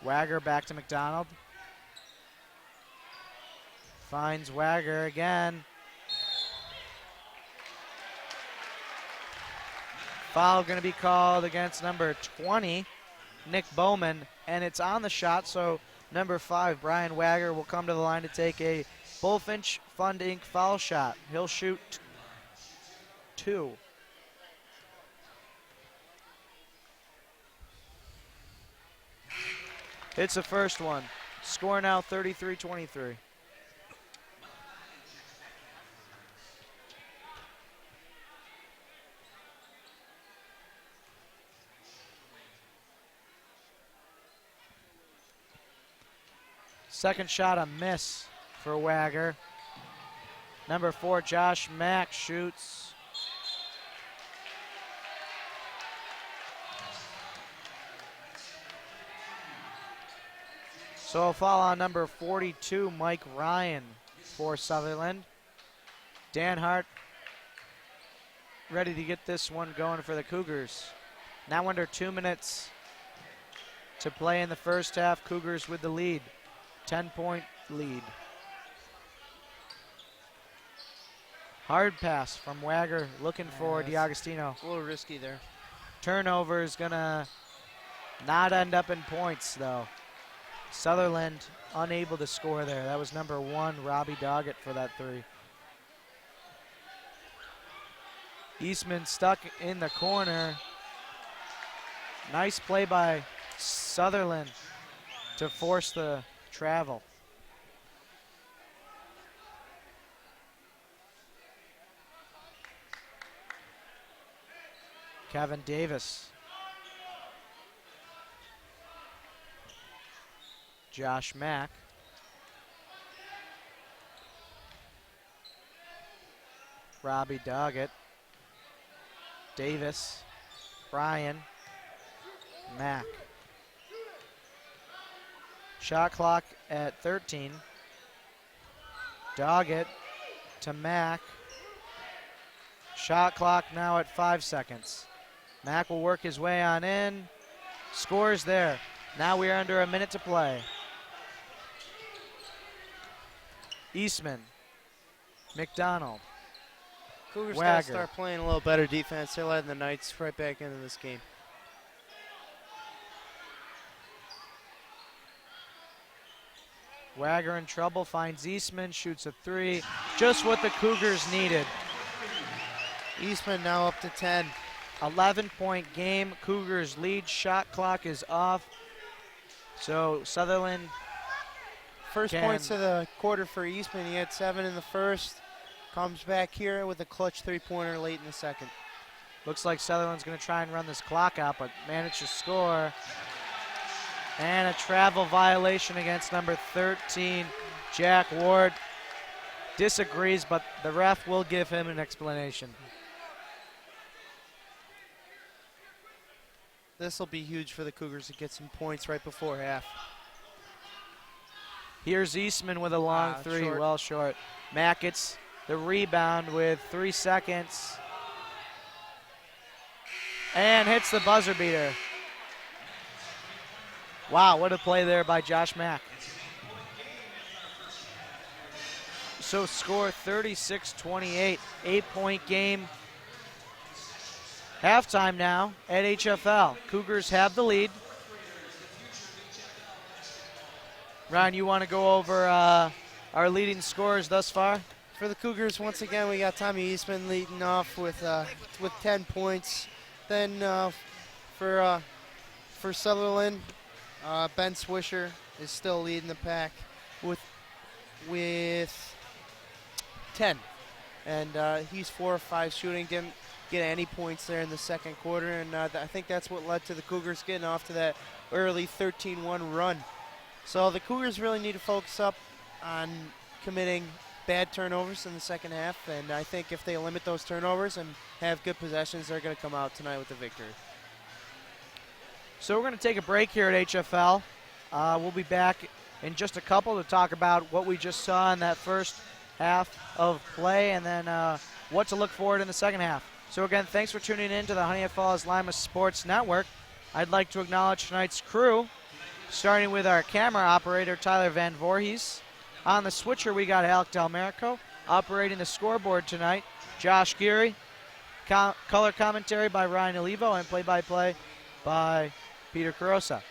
Wagger back to McDonald. Finds Wagger again. Foul going to be called against number 20, Nick Bowman, and it's on the shot, so number 5, Brian Wagger, will come to the line to take a Bullfinch Fund Inc. foul shot. He'll shoot 2. Hits the first one. Score now 33-23. Second shot, a miss for Wagger. Number 4, Josh Mack shoots. So a foul on number 42, Mike Ryan for Sutherland. Dan Hart ready to get this one going for the Cougars. Now under 2 minutes to play in the first half. Cougars with the lead, 10-point lead. Hard pass from Wagger, looking for D'Agostino. A little risky there. Turnover is gonna not end up in points though. Sutherland unable to score there. That was number 1, Robbie Doggett for that 3. Eastman stuck in the corner. Nice play by Sutherland to force the travel. Kevin Davis. Josh Mack. Robbie Doggett. Davis. Bryan. Mack. Shot clock at 13. Doggett to Mack. Shot clock now at 5 seconds. Mack will work his way on in. Scores there. Now we are under a minute to play. Eastman. McDonald. Cougars got Wagger. to start playing a little better defense. They're letting the Knights right back into this game. Wagger in trouble, finds Eastman, shoots a 3. Just what the Cougars needed. Eastman now up to 10. 11-point game. Cougars lead. Shot clock is off. So Sutherland. First points of the quarter for Eastman. He had 7 in the first. Comes back here with a clutch 3-pointer late in the second. Looks like Sutherland's going to try and run this clock out, but managed to score. And a travel violation against number 13, Jack Ward. Disagrees, but the ref will give him an explanation. This will be huge for the Cougars to get some points right before half. Here's Eastman with a long 3, short. well short. Mack gets the rebound with 3 seconds. And hits the buzzer beater. Wow, what a play there by Josh Mack. So score 36-28, 8-point game. Halftime now at HF-L. Cougars have the lead. Ryan, you want to go over our leading scorers thus far? For the Cougars, once again, we got Tommy Eastman leading off with 10 points. Then for Sutherland, Ben Swisher is still leading the pack with 10. And he's 4 of 5 shooting. Didn't get any points there in the second quarter. And I think that's what led to the Cougars getting off to that early 13-1 run. So the Cougars really need to focus up on committing bad turnovers in the second half. And I think if they limit those turnovers and have good possessions, they're going to come out tonight with the victory. So we're going to take a break here at HF-L. We'll be back in just a couple to talk about what we just saw in that first half of play and then what to look forward in the second half. So again, thanks for tuning in to the Honeoye Falls-Lima Sports Network. I'd like to acknowledge tonight's crew, starting with our camera operator, Tyler Van Voorhees. On the switcher, we got Alec Delmerico. Operating the scoreboard tonight, Josh Geary. Color commentary by Ryan Olivo and play-by-play by Peter Carosa.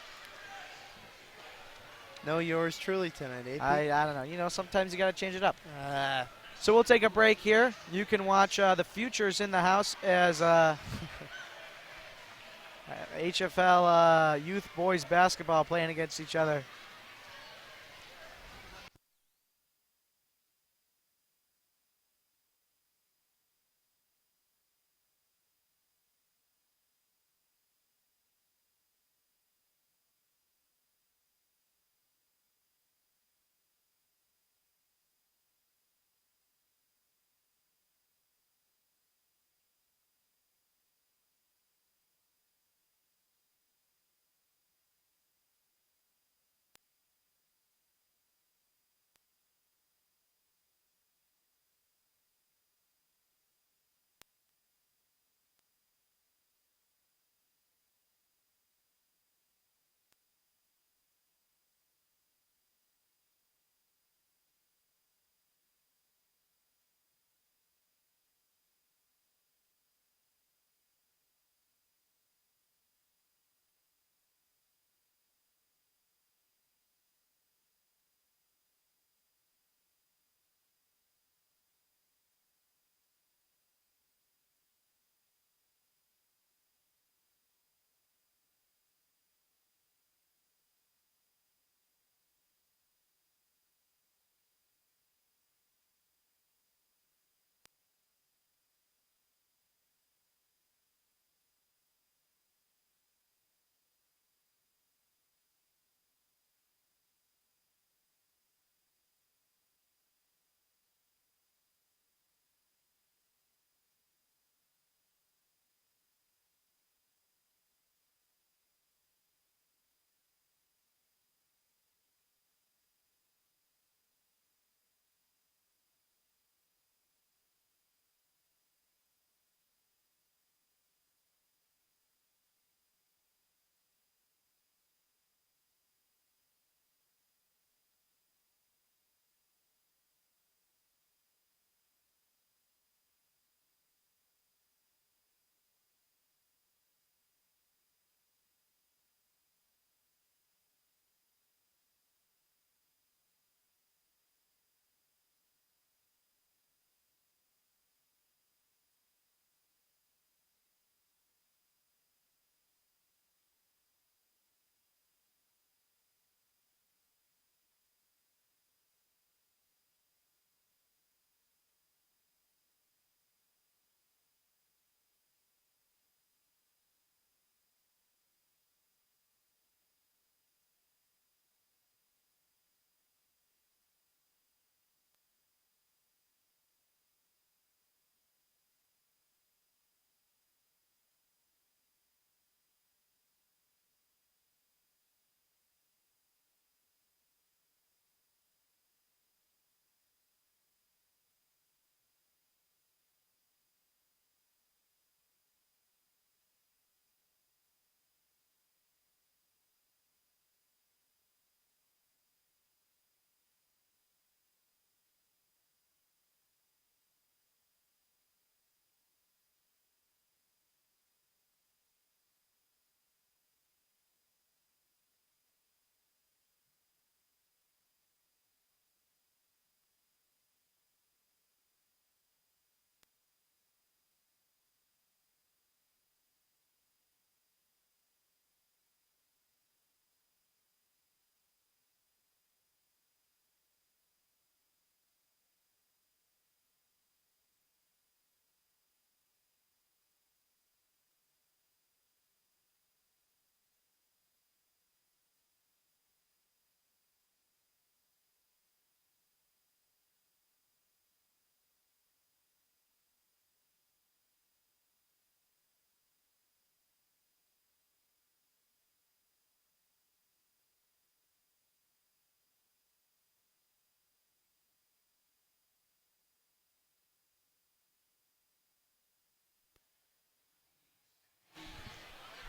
No, yours truly tonight, AP. I don't know. You know, sometimes you got to change it up. So we'll take a break here. You can watch the futures in the house as HF-L youth boys basketball playing against each other.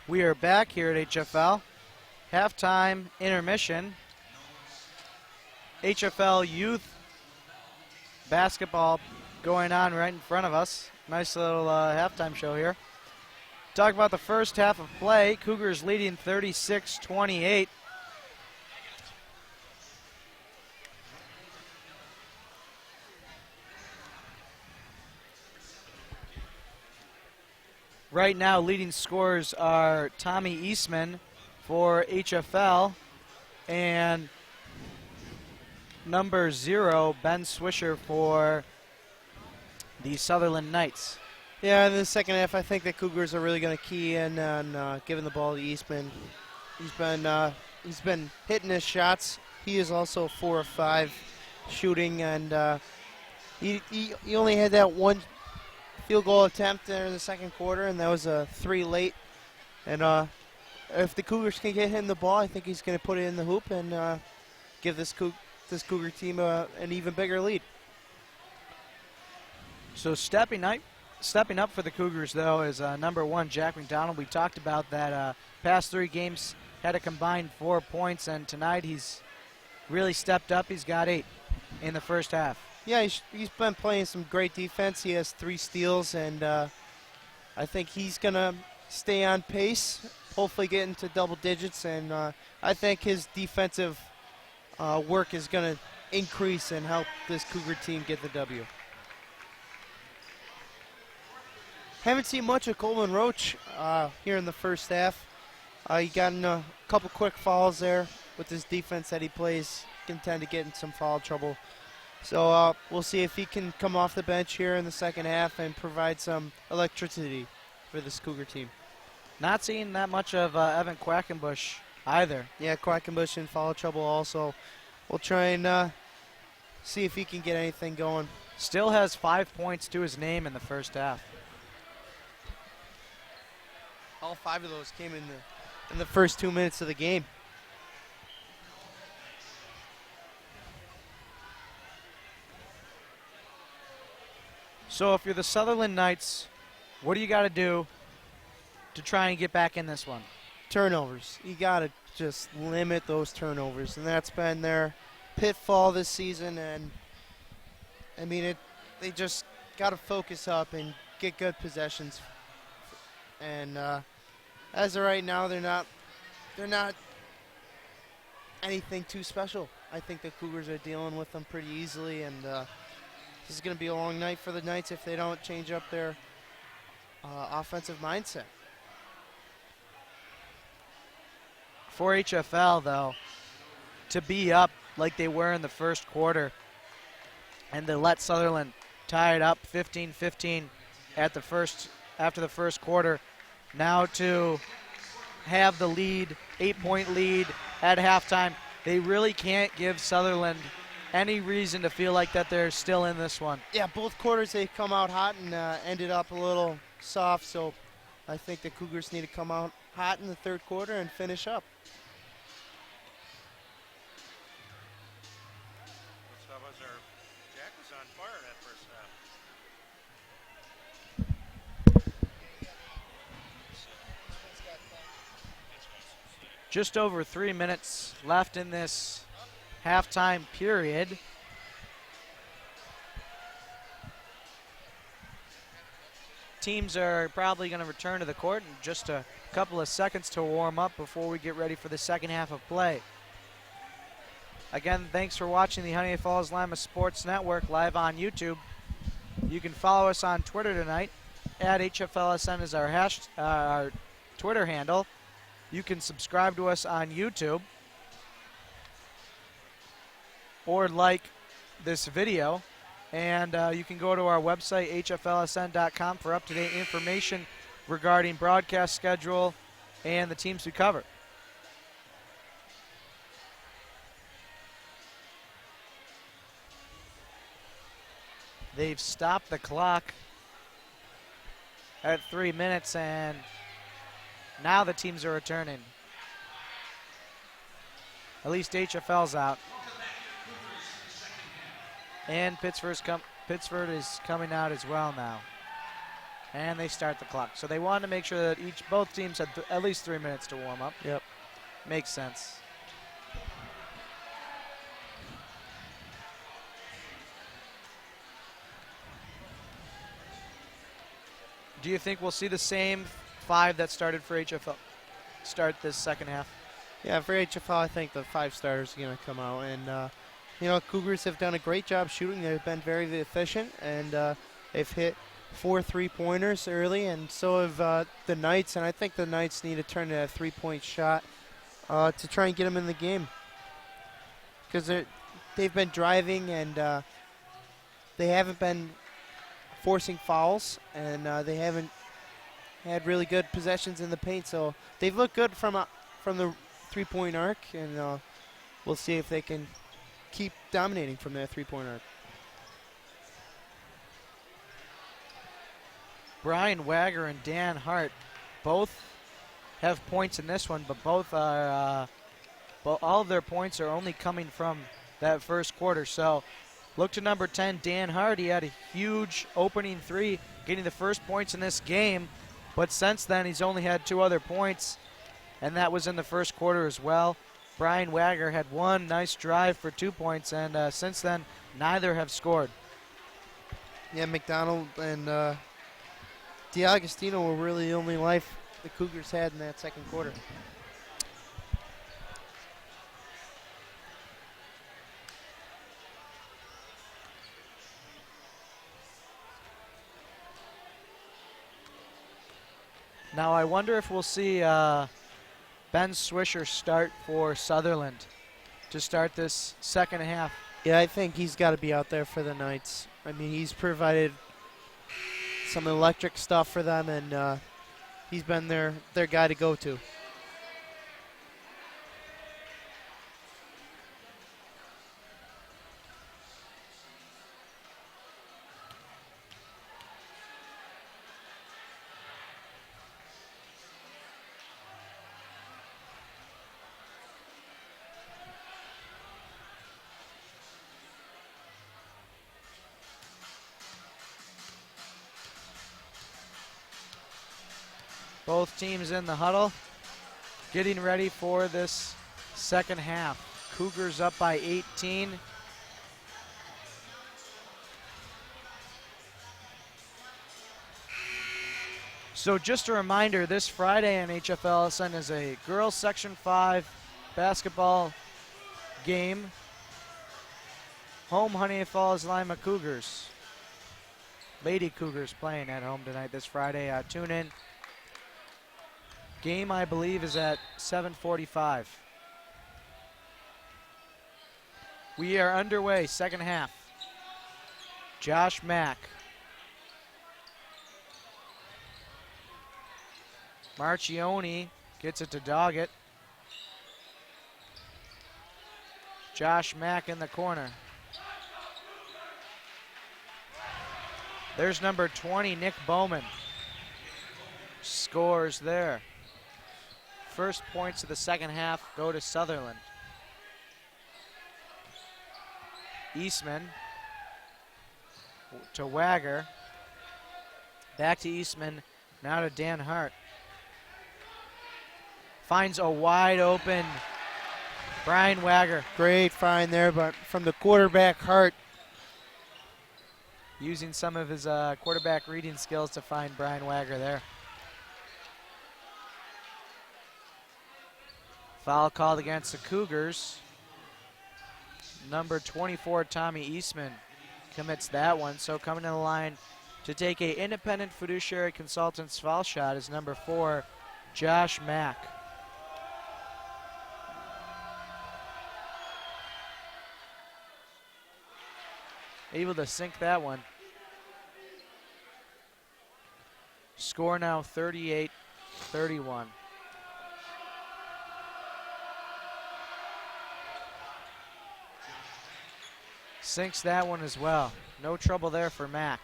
We are back here at HF-L. Halftime intermission. HF-L youth basketball going on right in front of us. Nice little halftime show here. Talk about the first half of play. Cougars leading 36-28. Right now, leading scorers are Tommy Eastman for HF-L and number 0, Ben Swisher for the Sutherland Knights. Yeah, in the second half, I think the Cougars are really going to key in on giving the ball to Eastman. He's been hitting his shots. He is also 4 of 5 shooting, and he only had that one field goal attempt there in the second quarter, and that was a 3 late. And if the Cougars can get him the ball, I think he's going to put it in the hoop and give this Cougar team an even bigger lead. So stepping up for the Cougars, though, is number 1, Jack McDonald. We talked about that past 3 games had a combined 4 points, and tonight he's really stepped up. He's got 8 in the first half. Yeah, he's been playing some great defense. He has 3 steals, and I think he's going to stay on pace, hopefully get into double digits, and I think his defensive work is going to increase and help this Cougar team get the W. Haven't seen much of Coleman Roach here in the first half. He got in a couple quick fouls there with his defense that he plays. Can tend to get in some foul trouble. So we'll see if he can come off the bench here in the second half and provide some electricity for this Cougar team. Not seeing that much of Evan Quackenbush either. Yeah, Quackenbush in foul trouble also. We'll try and see if he can get anything going. Still has 5 points to his name in the first half. All 5 of those came in the first 2 minutes of the game. So if you're the Sutherland Knights, what do you got to do to try and get back in this one? Turnovers. You got to just limit those turnovers, and that's been their pitfall this season. And I mean, they just got to focus up and get good possessions. And as of right now, they're not anything too special. I think the Cougars are dealing with them pretty easily, and this is going to be a long night for the Knights if they don't change up their offensive mindset. For HF-L, though, to be up like they were in the first quarter and to let Sutherland tie it up 15-15 after the first quarter, now to have the lead, 8-point lead at halftime, they really can't give Sutherland any reason to feel like that they're still in this one. Yeah, both quarters they come out hot and ended up a little soft, so I think the Cougars need to come out hot in the third quarter and finish up. Jack was on fire that first half. Just over 3 minutes left in this halftime period. Teams are probably going to return to the court in just a couple of seconds to warm up before we get ready for the second half of play. Again, thanks for watching the Honeoye Falls-Lima Sports Network live on YouTube. You can follow us on Twitter tonight. @HFLSN is our Twitter handle. You can subscribe to us on YouTube or like this video. And you can go to our website, hflsn.com, for up-to-date information regarding broadcast schedule and the teams we cover. They've stopped the clock at 3 minutes, and now the teams are returning. At least HF-L's out. And Pittsford is coming out as well now. And they start the clock. So they wanted to make sure that both teams had at least 3 minutes to warm up. Yep. Makes sense. Do you think we'll see the same 5 that started for HF-L start this second half? Yeah, for HF-L, I think the 5 starters are going to come out. And, Cougars have done a great job shooting. They've been very efficient, and they've hit 4 3-pointers early, and so have the Knights. And I think the Knights need to turn to a 3-point shot to try and get them in the game, because they've been driving and they haven't been forcing fouls, and they haven't had really good possessions in the paint. So they've looked good from the 3-point arc, and we'll see if they can keep dominating from that 3-point arc. Brian Wagger and Dan Hart both have points in this one, but both are all of their points are only coming from that first quarter. So look to number 10, Dan Hart. He had a huge opening three, getting the first points in this game, but since then he's only had 2 other points, and that was in the first quarter as well. Brian Wagger had one nice drive for 2 points, and since then neither have scored. Yeah, McDonald and DiAgostino were really the only life the Cougars had in that second quarter. Now I wonder if we'll see Ben Swisher start for Sutherland to start this second half. Yeah, I think he's got to be out there for the Knights. I mean, he's provided some electric stuff for them, and he's been their guy to go to. Both teams in the huddle, getting ready for this second half. Cougars up by 18. So just a reminder, this Friday on HF-LSN is a girls Section 5 basketball game. Home Honeoye Falls-Lima Cougars. Lady Cougars playing at home tonight this Friday. Tune in. Game, I believe, is at 7:45. We are underway, second half. Josh Mack. Marchione gets it to Doggett. Josh Mack in the corner. There's number 20, Nick Bowman. Scores there. First points of the second half go to Sutherland. Eastman to Wagger. Back to Eastman, now to Dan Hart. Finds a wide open Brian Wagger. Great find there, but from the quarterback, Hart. Using some of his quarterback reading skills to find Brian Wagger there. Foul called against the Cougars. Number 24, Tommy Eastman, commits that one. So coming to the line to take a independent fiduciary consultant's foul shot is number 4, Josh Mack. Able to sink that one. Score now 38-31. Sinks that one as well. No trouble there for Mack,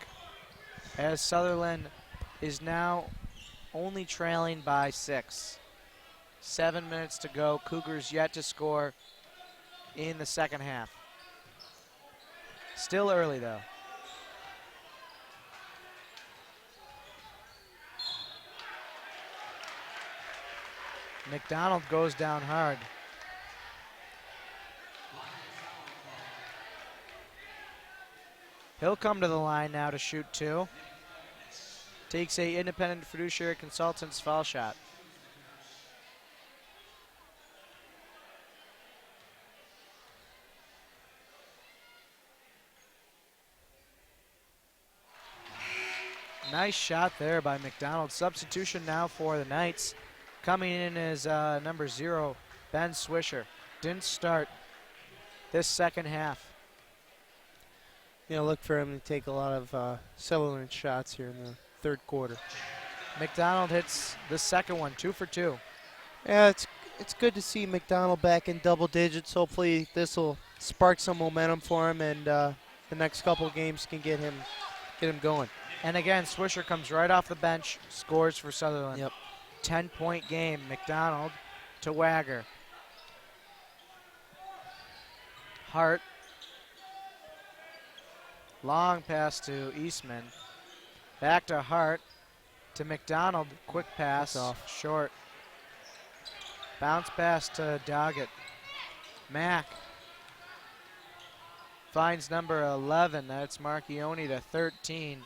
as Sutherland is now only trailing by 6. 7 minutes to go. Cougars yet to score in the second half. Still early though. McDonald goes down hard. He'll come to the line now to shoot 2. Takes a independent fiduciary consultant's foul shot. Nice shot there by McDonald. Substitution now for the Knights. Coming in is number 0, Ben Swisher. Didn't start this second half. You know, look for him to take a lot of Sutherland shots here in the third quarter. McDonald hits the second one, 2 for 2. Yeah, it's good to see McDonald back in double digits. Hopefully this will spark some momentum for him, and the next couple of games can get him going. And again, Swisher comes right off the bench, scores for Sutherland. Yep. 10-point game. McDonald to Wagger. Hart. Long pass to Eastman. Back to Hart. To McDonald. Quick pass. Off. Short. Bounce pass to Doggett. Mack. Finds number 11. That's Marchione to 13.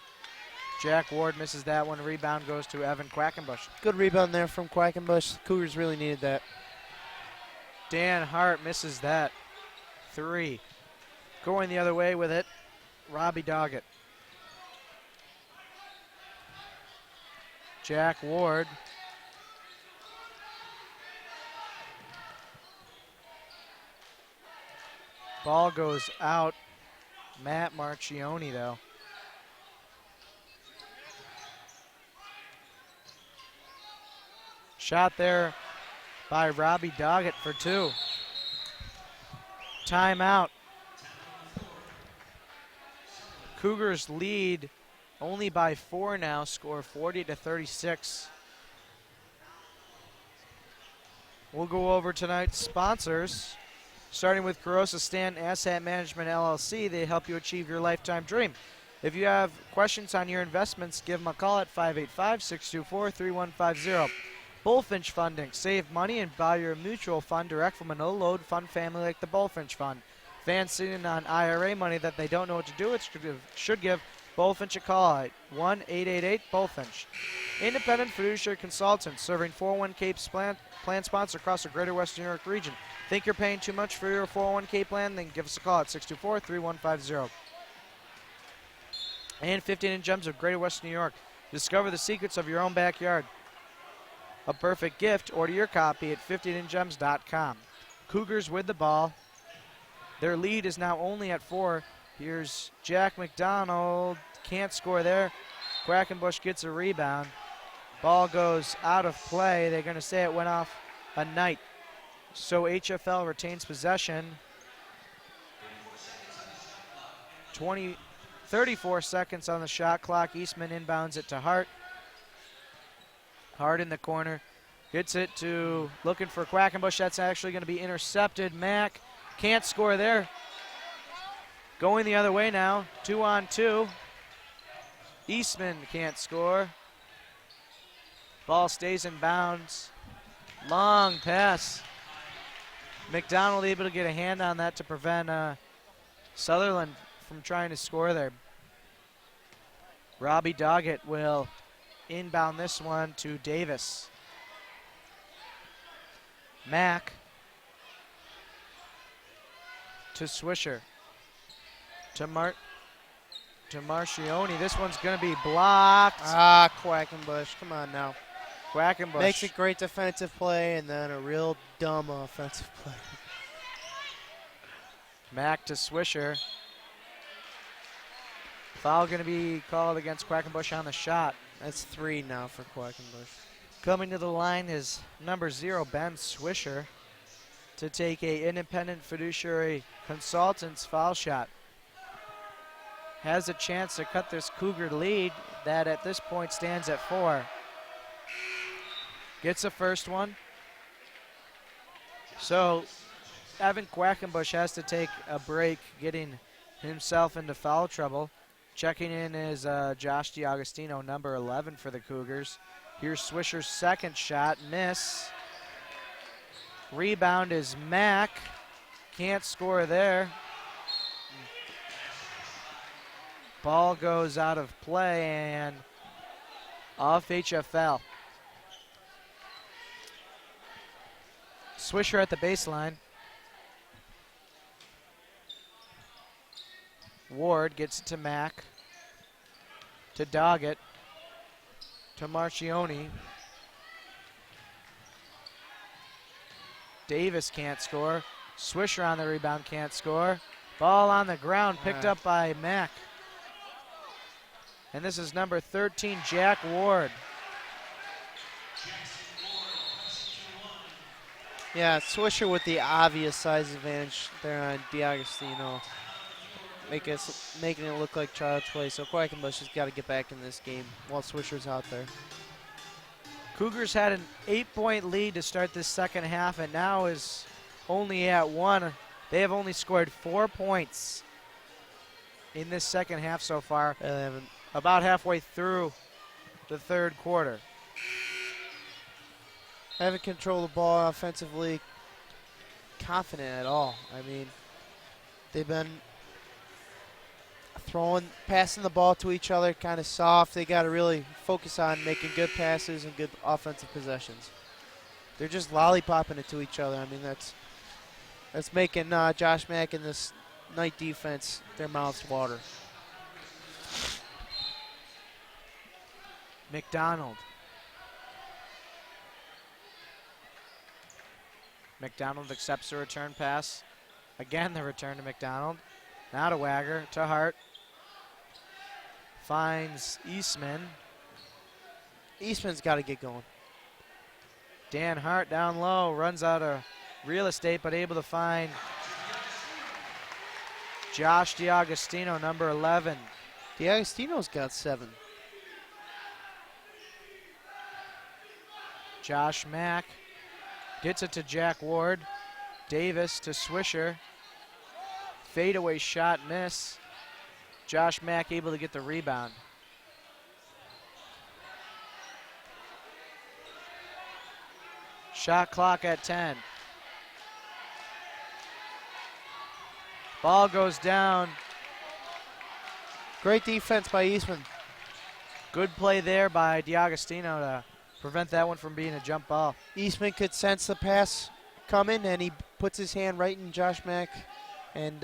Jack Ward misses that one. Rebound goes to Evan Quackenbush. Good rebound there from Quackenbush. The Cougars really needed that. Dan Hart misses that. 3. Going the other way with it, Robbie Doggett. Jack Ward. Ball goes out. Matt Marchione, though. Shot there by Robbie Doggett for 2. Timeout. Cougars lead only by 4 now, score 40-36. We'll go over tonight's sponsors. Starting with Carosa Stanton Asset Management LLC, they help you achieve your lifetime dream. If you have questions on your investments, give them a call at 585-624-3150. Bullfinch Funding, save money and buy your mutual fund direct from a no-load fund family like the Bullfinch Fund. Fans sitting on IRA money that they don't know what to do with should give Bullfinch a call at 1-888-BULLFINCH. Independent fiduciary consultants serving 401k plan sponsors across the greater Western New York region. Think you're paying too much for your 401k plan? Then give us a call at 624-3150. And 15 Gems of Greater Western New York. Discover the secrets of your own backyard. A perfect gift. Order your copy at 15gems.com. Cougars with the ball. Their lead is now only at 4. Here's Jack McDonald. Can't score there. Quackenbush gets a rebound. Ball goes out of play. They're going to say it went off a Knight. So HF-L retains possession. 34 seconds on the shot clock. Eastman inbounds it to Hart. Hart in the corner. Gets it to looking for Quackenbush. That's actually going to be intercepted. Mack can't score there. Going the other way now. 2-on-2. Eastman can't score. Ball stays in bounds. Long pass. McDonald able to get a hand on that to prevent Sutherland from trying to score there. Robbie Doggett will inbound this one to Davis. Mack to Swisher. To Marchione. This one's going to be blocked. Quackenbush. Come on now. Quackenbush. Makes a great defensive play and then a real dumb offensive play. Mack to Swisher. Foul going to be called against Quackenbush on the shot. That's 3 now for Quackenbush. Coming to the line is number 0, Ben Swisher, to take a independent fiduciary consultant's foul shot. Has a chance to cut this Cougar lead that at this point stands at 4. Gets the first one. So Evan Quackenbush has to take a break, getting himself into foul trouble. Checking in is Josh DiAgostino, number 11 for the Cougars. Here's Swisher's second shot, miss. Rebound is Mack. Can't score there. Ball goes out of play and off HF-L. Swisher at the baseline. Ward gets it to Mack. To Doggett. to Marchione. Davis can't score. Swisher on the rebound, can't score. Ball on the ground, picked up by Mack. And this is number 13, Jack Ward. Yeah, Swisher with the obvious size advantage there on D'Agostino. Making it look like child's play. So Quackenbush has got to get back in this game while Swisher's out there. Cougars had an 8-point lead to start this second half and now is only at 1. They have only scored 4 points in this second half so far. They haven't. About halfway through the third quarter. Haven't controlled the ball offensively confident at all. I mean, they've been passing the ball to each other kind of soft. They got to really focus on making good passes and good offensive possessions. They're just lollipopping it to each other. I mean, that's making Josh Mack and this Knight defense, their mouths water. McDonald. McDonald accepts the return pass. Again, the return to McDonald. Now to Wagger, to Hart. Finds Eastman. Eastman's got to get going. Dan Hart down low, runs out of real estate, but able to find Josh D'Agostino, number 11. D'Agostino's got 7. Josh Mack gets it to Jack Ward. Davis to Swisher. Fadeaway shot, miss. Josh Mack able to get the rebound. Shot clock at 10. Ball goes down. Great defense by Eastman. Good play there by D'Agostino to prevent that one from being a jump ball. Eastman could sense the pass coming, and he puts his hand right in Josh Mack and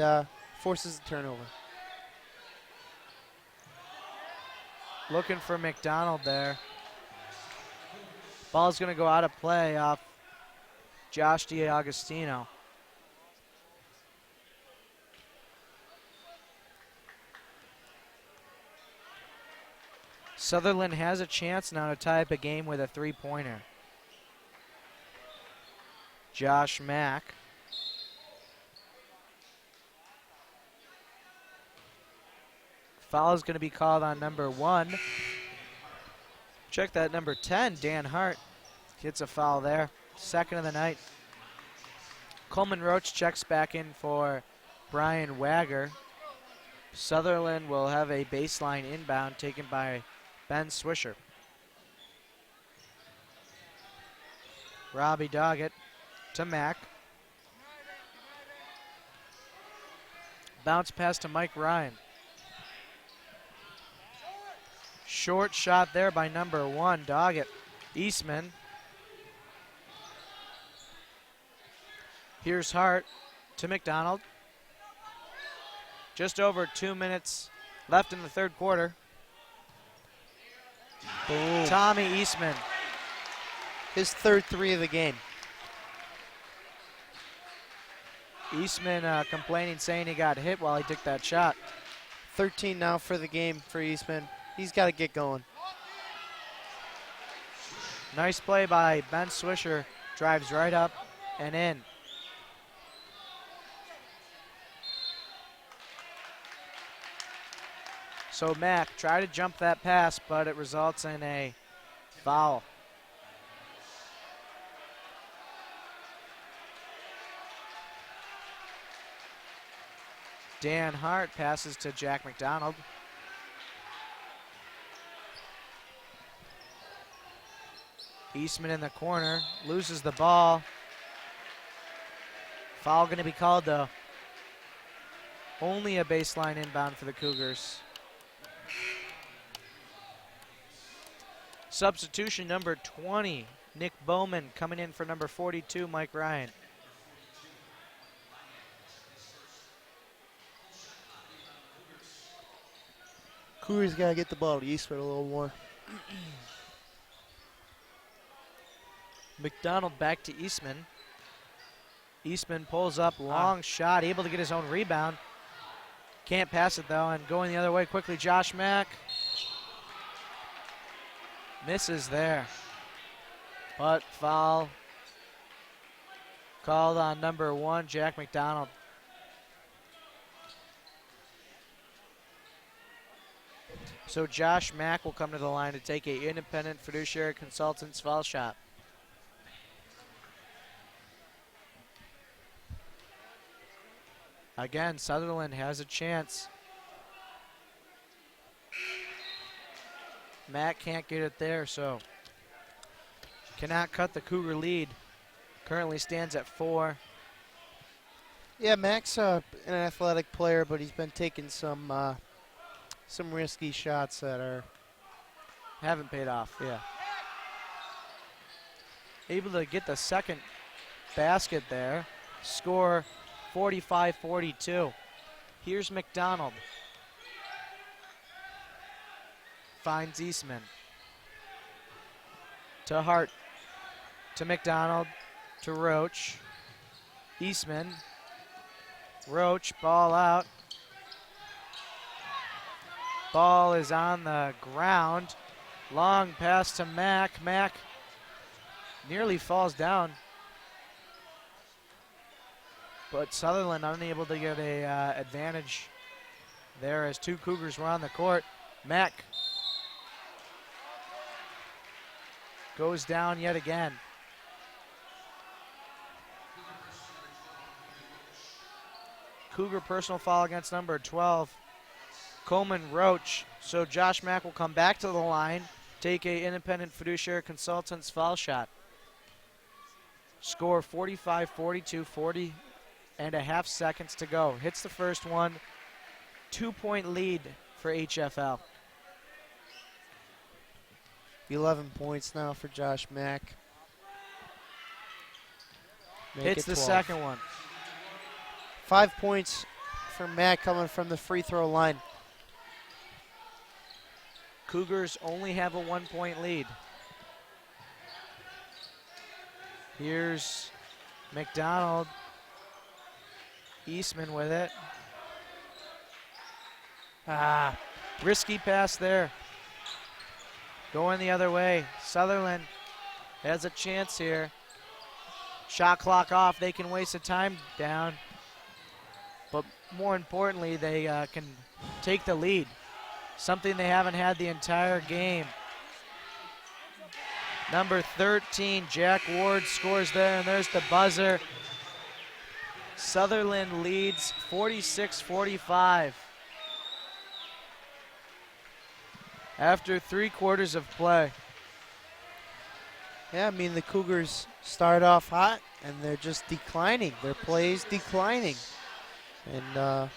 forces the turnover. Looking for McDonald there. Ball's going to go out of play off Josh D'Agostino. Sutherland has a chance now to tie up a game with a three-pointer. Josh Mack. Foul is going to be called on number 1. Check that, number 10, Dan Hart. Gets a foul there. Second of the night. Coleman Roach checks back in for Brian Wagger. Sutherland will have a baseline inbound taken by Ben Swisher. Robbie Doggett to Mack. Bounce pass to Mike Ryan. Short shot there by number 1, Doggett. Eastman. Here's Hart to McDonald. Just over 2 minutes left in the third quarter. Boom. Tommy Eastman. His third 3 of the game. Eastman complaining, saying he got hit while he took that shot. 13 now for the game for Eastman. He's got to get going. Nice play by Ben Swisher. Drives right up and in. So Mack tried to jump that pass, but it results in a foul. Dan Hart passes to Jack McDonald. Eastman in the corner, loses the ball. Foul going to be called though. Only a baseline inbound for the Cougars. Substitution number 20, Nick Bowman coming in for number 42, Mike Ryan. Cougars got to get the ball to Eastman a little more. McDonald back to Eastman. Eastman pulls up, long shot, able to get his own rebound. Can't pass it though, and going the other way quickly, Josh Mack. Misses there. But foul called on number 1, Jack McDonald. So Josh Mack will come to the line to take a independent fiduciary consultant's foul shot. Again, Sutherland has a chance. Matt can't get it there, so cannot cut the Cougar lead. Currently stands at 4. Yeah, Mac's an athletic player, but he's been taking some risky shots that haven't paid off. Yeah. Able to get the second basket there. Score 45-42. Here's McDonald. Finds Eastman. To Hart. To McDonald. To Roach. Eastman. Roach, ball out. Ball is on the ground. Long pass to Mack. Mack nearly falls down. But Sutherland unable to get a advantage there as 2 Cougars were on the court. Mack goes down yet again. Cougar personal foul against number 12, Coleman Roach. So Josh Mack will come back to the line, take a independent fiduciary consultant's foul shot. Score 45-42, 40 and a half seconds to go. Hits the first one, 2-point lead for HF-L. 11 points now for Josh Mack. Hits the second one. 5 points for Mack coming from the free throw line. Cougars only have a 1-point lead. Here's McDonald. Eastman with it. Risky pass there. Going the other way. Sutherland has a chance here. Shot clock off. They can waste a time down. But more importantly, they can take the lead. Something they haven't had the entire game. Number 13, Jack Ward scores there, and there's the buzzer. Sutherland leads 46-45. After 3 quarters of play. Yeah, I mean, the Cougars start off hot, and they're just declining. Their play is declining. And I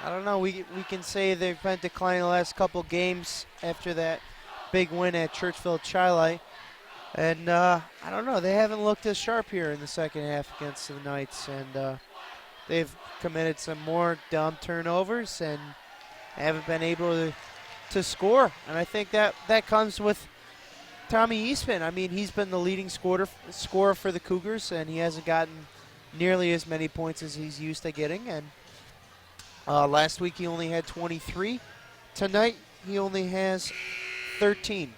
don't know, we can say they've been declining the last couple games after that big win at Churchville Chi-Li. And I don't know, they haven't looked as sharp here in the second half against the Knights. And they've committed some more dumb turnovers and haven't been able to score. And I think that comes with Tommy Eastman. I mean, he's been the leading scorer for the Cougars, and he hasn't gotten nearly as many points as he's used to getting. And last week he only had 23. Tonight he only has 13.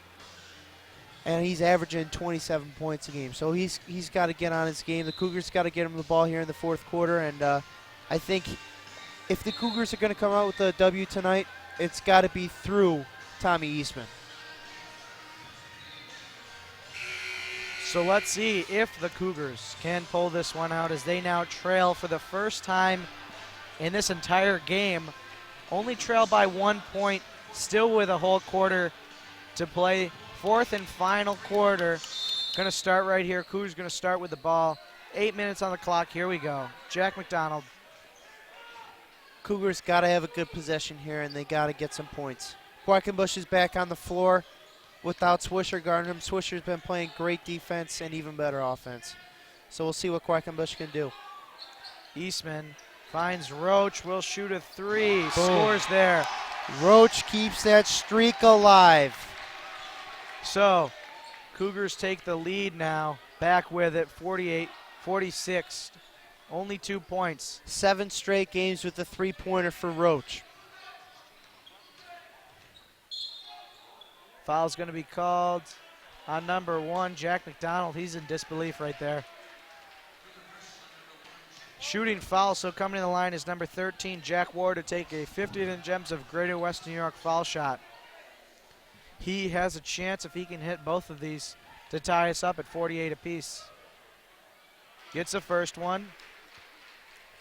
And he's averaging 27 points a game. So he's got to get on his game. The Cougars got to get him the ball here in the fourth quarter. And I think if the Cougars are going to come out with a W tonight, it's got to be through Tommy Eastman. So let's see if the Cougars can pull this one out as they now trail for the first time in this entire game. Only trail by 1 point, still with a whole quarter to play. Fourth and final quarter. Going to start right here. Cougars going to start with the ball. 8 minutes on the clock. Here we go. Jack McDonald. Cougars got to have a good possession here, and they got to get some points. Quackenbush is back on the floor without Swisher guarding him. Swisher's been playing great defense and even better offense. So we'll see what Quackenbush can do. Eastman finds Roach. Will shoot a 3. Boom. Scores there. Roach keeps that streak alive. So Cougars take the lead now back with it, 48-46. Only 2 points. 7 straight games with a three-pointer for Roach. Foul's going to be called on number 1, Jack McDonald. He's in disbelief right there. Shooting foul, so coming to the line is number 13, Jack Ward, to take a 50 hidden gems of Greater West New York foul shot. He has a chance, if he can hit both of these, to tie us up at 48 apiece. Gets the first one.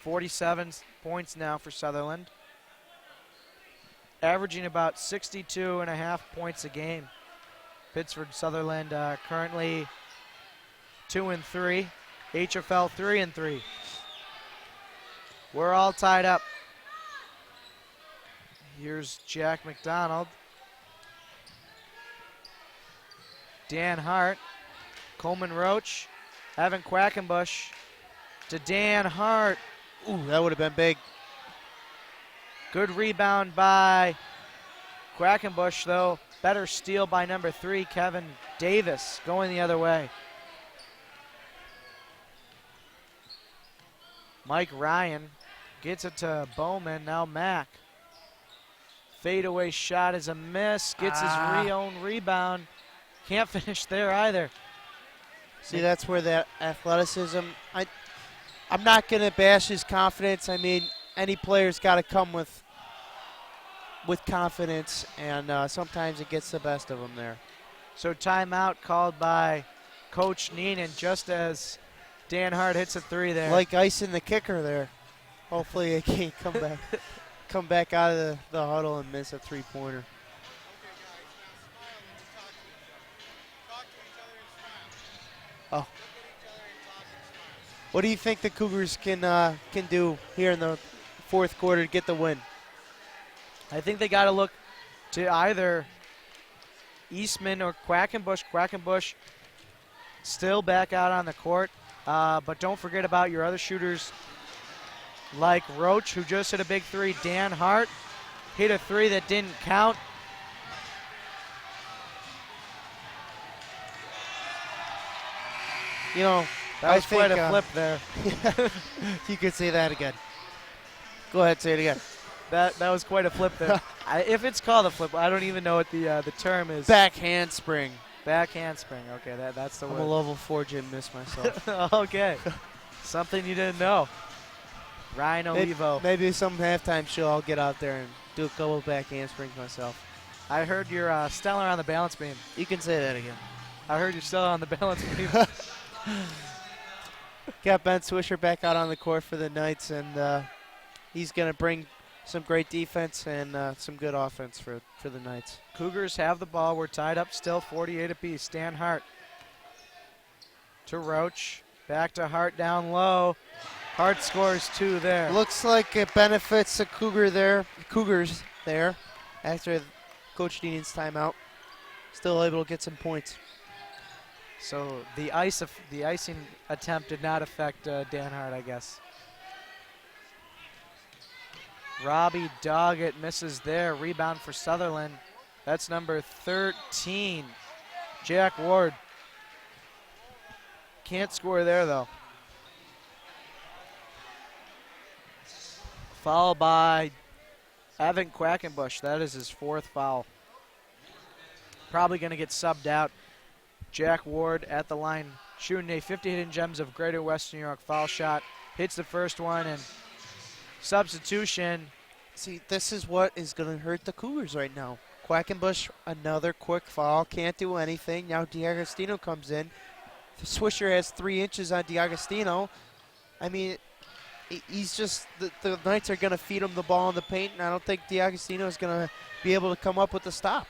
47 points now for Sutherland. Averaging about 62.5 points a game. Pittsford-Sutherland currently 2-3. HF-L 3-3. We're all tied up. Here's Jack McDonald. Dan Hart. Coleman Roach. Evan Quackenbush to Dan Hart. Ooh, that would have been big. Good rebound by Quackenbush, though. Better steal by number 3, Kevin Davis, going the other way. Mike Ryan gets it to Bowman, now Mack. Fadeaway shot is a miss, gets his own rebound. Can't finish there either. See, that's where that athleticism, I'm not going to bash his confidence. I mean, any player's got to come with confidence, and sometimes it gets the best of them there. So timeout called by Coach Neenan just as Dan Hart hits a 3 there. Like icing the kicker there. Hopefully he can't come back out of the huddle and miss a three-pointer. Oh. What do you think the Cougars can do here in the fourth quarter to get the win? I think they got to look to either Eastman or Quackenbush. Quackenbush still back out on the court, but don't forget about your other shooters like Roach, who just hit a big 3. Dan Hart hit a 3 that didn't count. You know, that was quite a flip there. You could say that again. Go ahead, say it again. That was quite a flip there. If it's called a flip, I don't even know what the term is. Back handspring. Back handspring. Okay, that's the word. I'm a level 4 gymnast myself. Okay. Something you didn't know. Ryan Olivo. Maybe some halftime show I'll get out there and do a couple back handsprings myself. I heard you're stellar on the balance beam. You can say that again. I heard you're stellar on the balance beam. Got Ben Swisher back out on the court for the Knights, and he's going to bring some great defense and some good offense for the Knights. Cougars have the ball. We're tied up still, 48 apiece. Stan Hart to Roach. Back to Hart down low. Hart scores 2 there. Looks like it benefits the Cougars there after Coach Neenan's timeout. Still able to get some points. So the icing attempt did not affect Dan Hart, I guess. Robbie Doggett misses there. Rebound for Sutherland. That's number 13, Jack Ward. Can't score there, though. Foul by Evan Quackenbush. That is his 4th foul. Probably going to get subbed out. Jack Ward at the line, shooting a 50 hidden gems of Greater West New York foul shot. Hits the first one, and substitution. See, this is what is going to hurt the Cougars right now. Quackenbush, another quick foul, can't do anything. Now D'Agostino comes in. The Swisher has 3 inches on D'Agostino. I mean, he's just, the Knights are going to feed him the ball in the paint, and I don't think D'Agostino is going to be able to come up with the stop.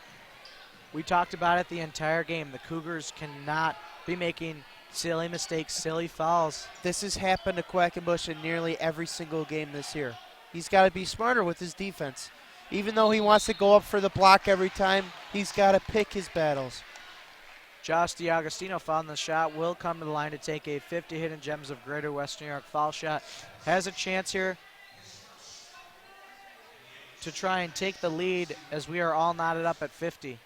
We talked about it the entire game. The Cougars cannot be making silly mistakes, silly fouls. This has happened to Quackenbush in nearly every single game this year. He's got to be smarter with his defense. Even though he wants to go up for the block every time, he's got to pick his battles. Josh D'Agostino found the shot, will come to the line to take a 50 hidden gems of Greater West New York foul shot. Has a chance here to try and take the lead as we are all knotted up at 50.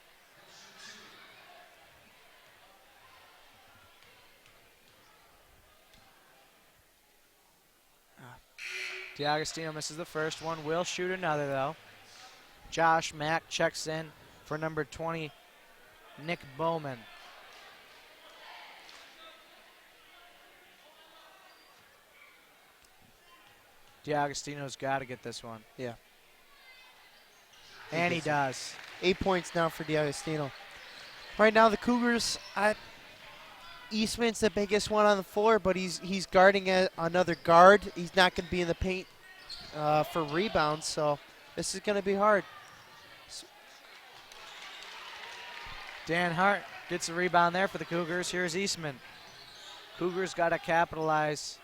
DiAgostino misses the first one. Will shoot another, though. Josh Mack checks in for number 20, Nick Bowman. DiAgostino's got to get this one. Yeah. And he does. 8 points now for DiAgostino. Right now, the Cougars, Eastman's the biggest one on the floor, but he's guarding another guard. He's not going to be in the paint for rebounds, so this is going to be hard. Dan Hart gets a rebound there for the Cougars. Here's Eastman. Cougars got to capitalize.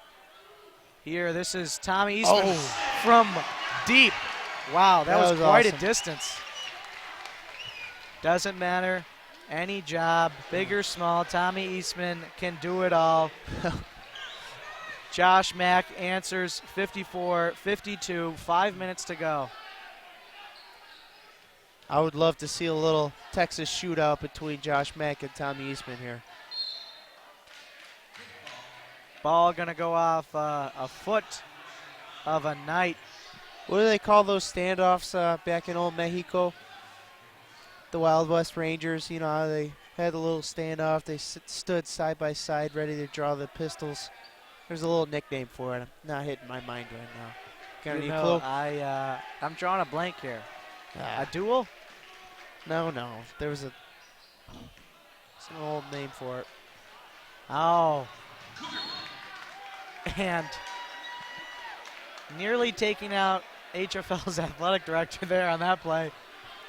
Here, this is Tommy Eastman from deep. Wow, that was quite awesome. a distance. Doesn't matter. Any job, big or small, Tommy Eastman can do it all. Josh Mack answers 54-52, 5 minutes to go. I would love to see a little Texas shootout between Josh Mack and Tommy Eastman here. Ball gonna go off a foot of a Knight. What do they call those standoffs back in old Mexico? The Wild West Rangers, you know how they had a little standoff. They stood side by side ready to draw the pistols. There's a little nickname for it. I'm not hitting my mind right now. Got any clue? I'm drawing a blank here. Ah. A duel? No. There was some old name for it. Oh. And nearly taking out HF-L's athletic director there on that play.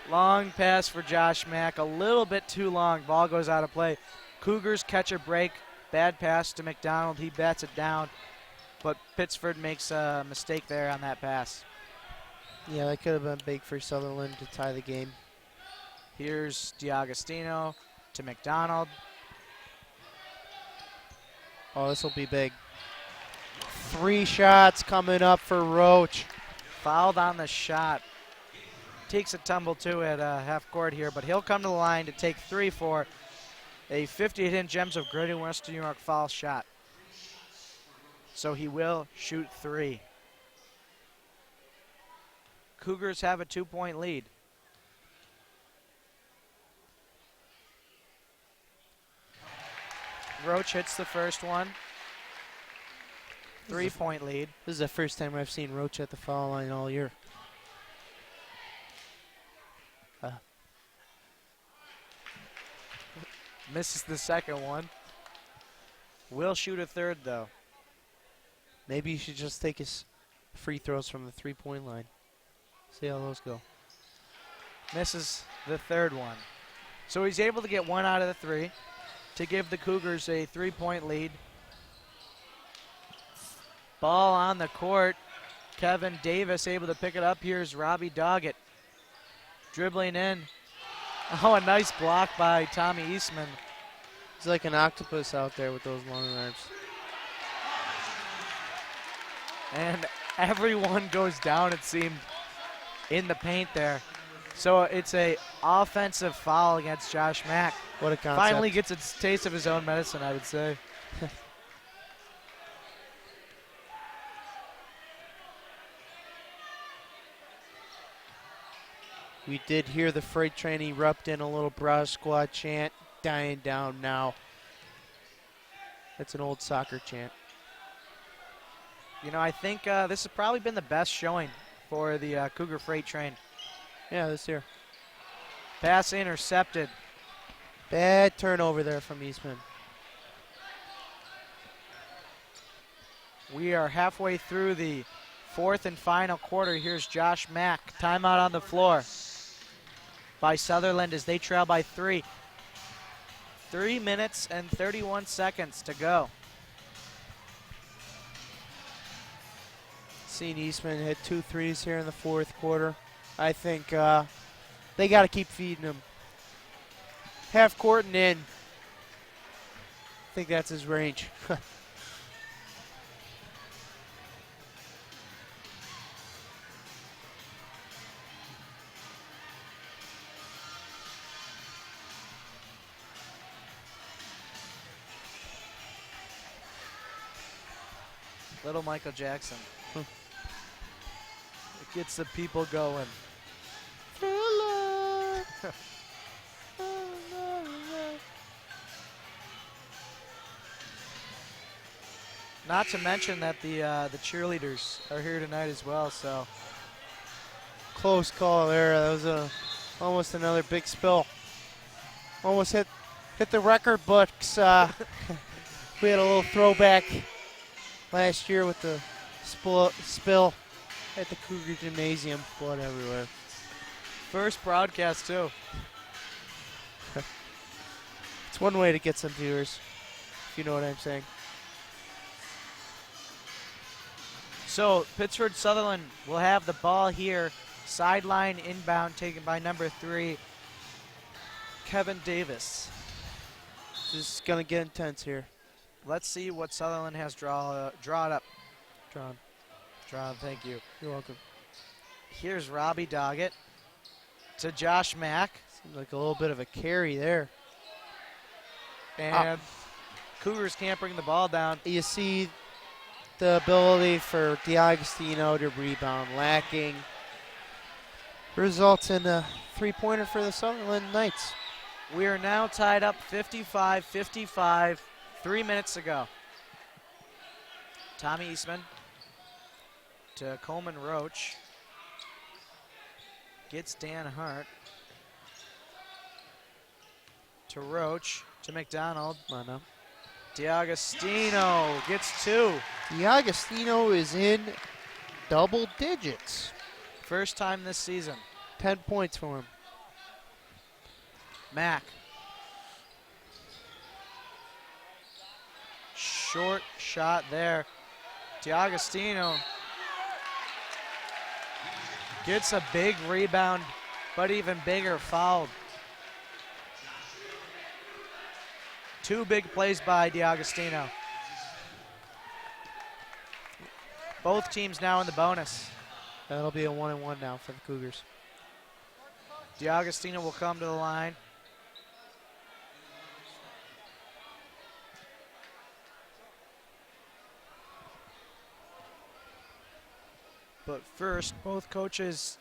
Long pass for Josh Mack, a little bit too long. Ball goes out of play. Cougars catch a break. Bad pass to McDonald. He bats it down, but Pittsford makes a mistake there on that pass. Yeah, that could have been big for Sutherland to tie the game. Here's DiAgostino to McDonald. Oh, this will be big. 3 shots coming up for Roach. Fouled on the shot. Takes a tumble too at half court here, but he'll come to the line to take 3 for a 58-inch Gems of Greater Western New York foul shot. So he will shoot 3. Cougars have a 2-point lead. Roach hits the first one. 3-point lead. This is the first time I've seen Roach at the foul line all year. Misses the second one. Will shoot a third, though. Maybe you should just take his free throws from the 3-point line. See how those go. Misses the third one. So he's able to get 1 out of the 3 to give the Cougars a 3-point lead. Ball on the court. Kevin Davis able to pick it up. Here's Robbie Doggett dribbling in. Oh, a nice block by Tommy Eastman. He's like an octopus out there with those long arms. And everyone goes down, it seemed, in the paint there. So it's a offensive foul against Josh Mack. What a concept. Finally gets a taste of his own medicine, I would say. We did hear the freight train erupt in a little Barrage Squad chant, dying down now. That's an old soccer chant. You know, I think this has probably been the best showing for the Cougar Freight Train. Yeah, this year. Pass intercepted. Bad turnover there from Eastman. We are halfway through the 4th and final quarter. Here's Josh Mack. Timeout on the floor by Sutherland as they trail by 3. 3 minutes and 31 seconds to go. Seen Eastman hit 2 threes here in the 4th quarter. I think they got to keep feeding him. Half court and in. I think that's his range. Little Michael Jackson. Gets the people going. Not to mention that the cheerleaders are here tonight as well. So Close call there. That was almost another big spill. Almost hit the record books. We had a little throwback last year with the spill at the Cougar Gymnasium. Blood everywhere. first broadcast too. It's one way to get some viewers, if you know what I'm saying. So Pittsford-Sutherland will have the ball here. Sideline inbound taken by number 3, Kevin Davis. This is going to get intense here. Let's see what Sutherland has drawn up. Drawn. Thank you. You're welcome. Here's Robbie Doggett to Josh Mack. Seems like a little bit of a carry there. And Cougars can't bring the ball down. You see the ability for D'Agostino to rebound lacking. Results in a three-pointer for the Sutherland Knights. We are now tied up 55-55, 3 minutes ago. Tommy Eastman to Coleman Roach. Gets Dan Hart. To Roach, to McDonald. Come on now. D'Agostino gets 2. D'Agostino is in double digits. First time this season. 10 points for him. Mack. Short shot there. D'Agostino gets a big rebound, but even bigger fouled. 2 big plays by D'Agostino. Both teams now in the bonus. That'll be a 1-and-1 now for the Cougars. D'Agostino will come to the line. But first, both coaches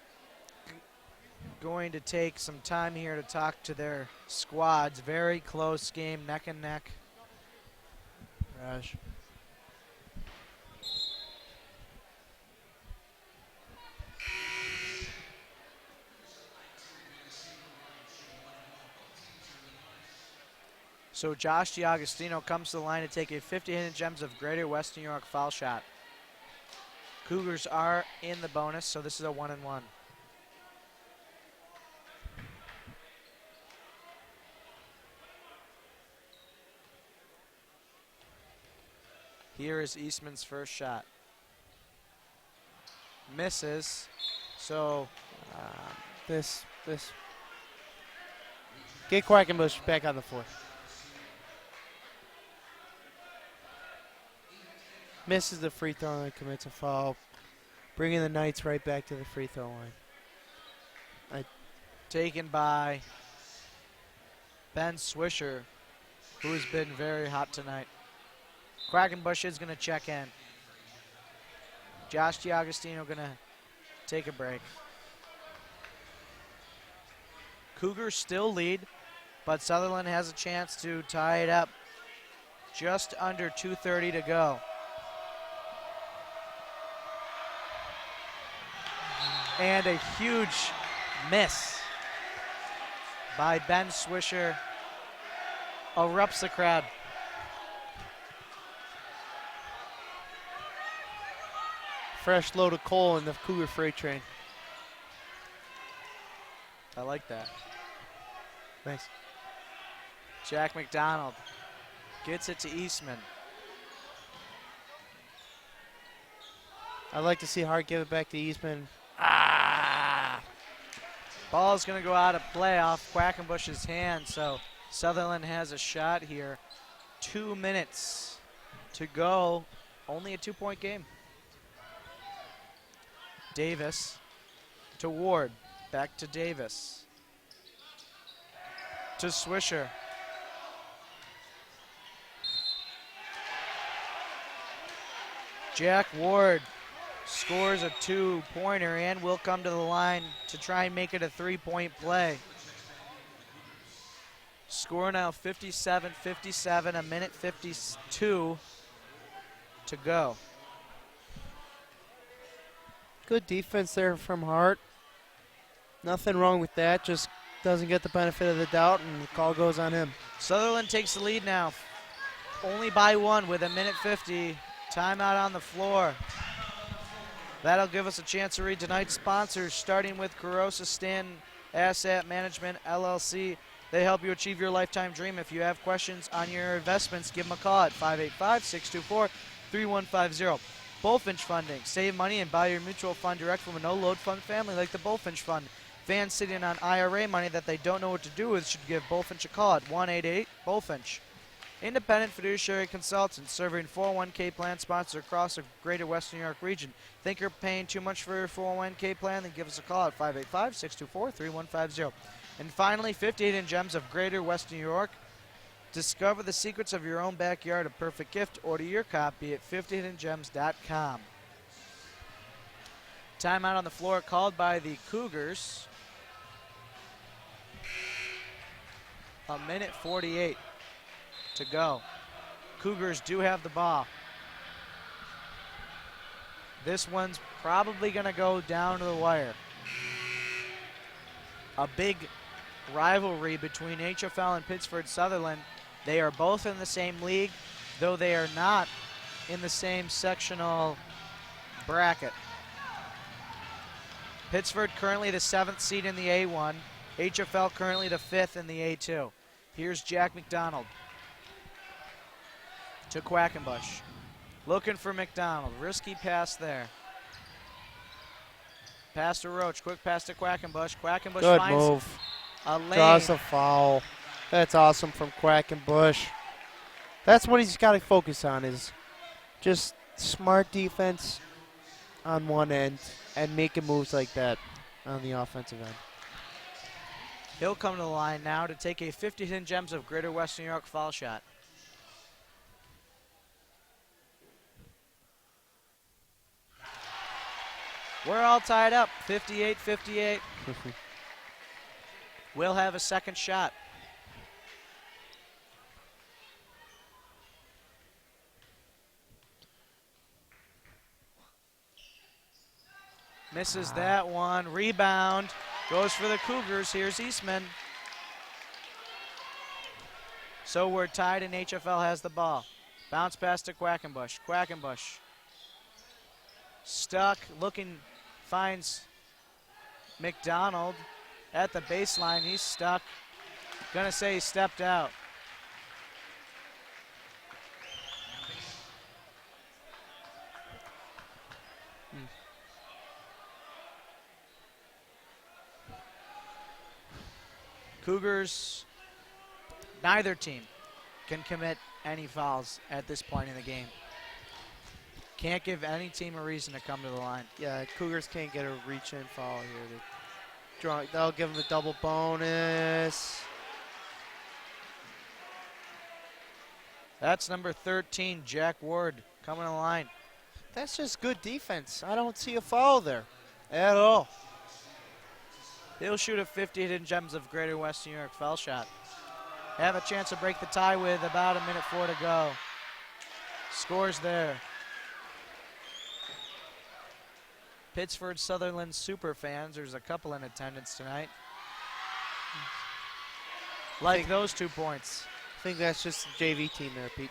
going to take some time here to talk to their squads. Very close game, neck and neck. Raj. So Josh D'Agostino comes to the line to take a 50 hidden gems of Greater West New York foul shot. Cougars are in the bonus, so this is a 1-and-1. Here is Eastman's first shot. Misses, so This. Get Quackenbush back on the floor. Misses the free throw and commits a foul, bringing the Knights right back to the free throw line. taken by Ben Swisher, who has been very hot tonight. Quackenbush is going to check in. Josh D'Agostino going to take a break. Cougars still lead, but Sutherland has a chance to tie it up. Just under 2:30 to go. And a huge miss by Ben Swisher. Erupts the crowd. Fresh load of coal in the Cougar freight train. I like that. Thanks. Jack McDonald gets it to Eastman. I'd like to see Hart give it back to Eastman. Ball is going to go out of play off Quackenbush's hand, so Sutherland has a shot here. 2 minutes to go. Only a 2-point game. Davis to Ward. Back to Davis. To Swisher. Jack Ward scores a 2-pointer and will come to the line to try and make it a 3-point play. Score now 57-57, a minute 52 to go. Good defense there from Hart. Nothing wrong with that, just doesn't get the benefit of the doubt, and the call goes on him. Sutherland takes the lead now, only by 1 with a minute 50. Timeout on the floor. That'll give us a chance to read tonight's sponsors, starting with Carosa Stanton Asset Management, LLC. They help you achieve your lifetime dream. If you have questions on your investments, give them a call at 585-624-3150. Bullfinch Funding. Save money and buy your mutual fund direct from a no-load fund family like the Bullfinch Fund. Fans sitting on IRA money that they don't know what to do with should give Bullfinch a call at 1-888-BULLFINCH. Independent fiduciary consultants serving 401k plan sponsors across the greater Western New York region. Think you're paying too much for your 401k plan? Then give us a call at 585-624-3150. And finally, 50 Hidden Gems of Greater Western New York. Discover the secrets of your own backyard, a perfect gift. Order your copy at 50hiddengems.com. Timeout on the floor called by the Cougars. A minute 48 to go. Cougars do have the ball. This one's probably going to go down to the wire. A big rivalry between HF-L and Pittsford-Sutherland. They are both in the same league, though they are not in the same sectional bracket. Pittsford currently the 7th seed in the A1. HF-L currently the 5th in the A2. Here's Jack McDonald to Quackenbush. Looking for McDonald. Risky pass there. Pass to Roach. Quick pass to Quackenbush. Quackenbush Good finds move. a lane. Draws a foul. That's awesome from Quackenbush. That's what he's got to focus on, is just smart defense on one end and making moves like that on the offensive end. He'll come to the line now to take a 50 Hidden Gems of Greater Western New York foul shot. We're all tied up, 58-58. We'll have a second shot. Misses that one. Rebound. Goes for the Cougars. Here's Eastman. So we're tied and HF-L has the ball. Bounce pass to Quackenbush. Quackenbush. Stuck. Looking. Finds McDonald at the baseline. He's stuck. Gonna say he stepped out. Cougars, neither team can commit any fouls at this point in the game. Can't give any team a reason to come to the line. Yeah, Cougars can't get a reach-in foul here. They'll give them a double bonus. That's number 13, Jack Ward, coming to the line. That's just good defense. I don't see a foul there at all. He'll shoot a 50 Hidden Gems of Greater Western New York foul shot. Have a chance to break the tie with about a minute 4 to go. Scores there. Pittsford-Sutherland super fans, there's a couple in attendance tonight. Like those 2 points. I think that's just the JV team there, Pete.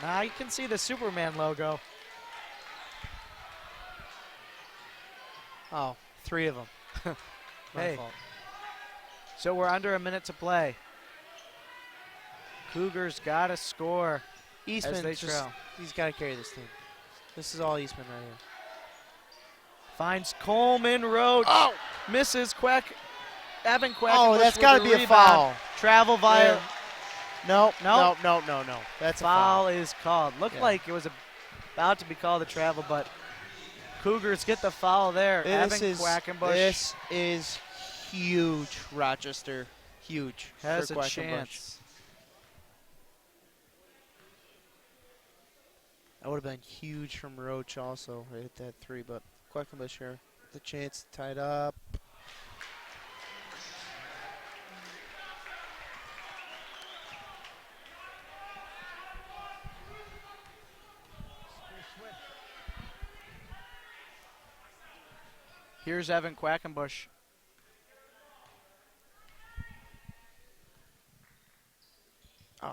Now you can see the Superman logo. Oh, 3 of them. My Hey. fault. So we're under a minute to play. Cougars got to score as Eastman they trail. he's got to carry this team. This is all Eastman right here. Finds Coleman Roach. Oh! Misses Evan Quackenbush. Oh, that's got to be a foul. Travel via. Yeah. No. No? That's Foul a foul. is called. Looked Yeah. like it was about to be called a travel, but Cougars get the foul there. Evan Quackenbush This is huge, Rochester. Huge. has for a Quackenbush. chance. That would have been huge from Roach also. Right at that 3, but Quackenbush here, the chance to tie it up. Here's Evan Quackenbush. Oh.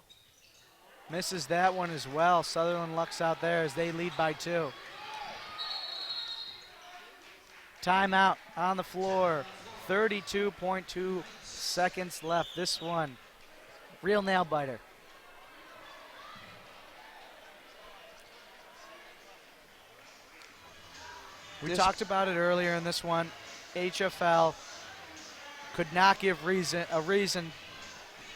Misses that one as well. Sutherland lucks out there as they lead by 2. Timeout on the floor. 32.2 seconds left. This one, real nail biter. We talked about it earlier in this one. HF-L could not give a reason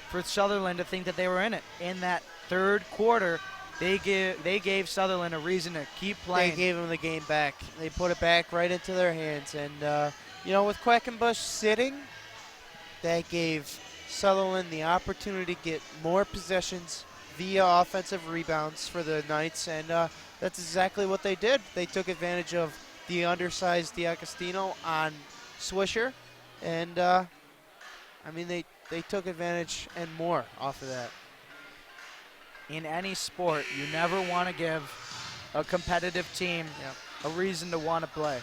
for Sutherland to think that they were in it. In that third quarter, they gave Sutherland a reason to keep playing. They gave them the game back. They put it back right into their hands. And, you know, with Quackenbush sitting, that gave Sutherland the opportunity to get more possessions via offensive rebounds for the Knights. And that's exactly what they did. They took advantage of the undersized D'Agostino on Swisher. And, I mean, they took advantage and more off of that. In any sport, you never want to give a competitive team a reason to want to play.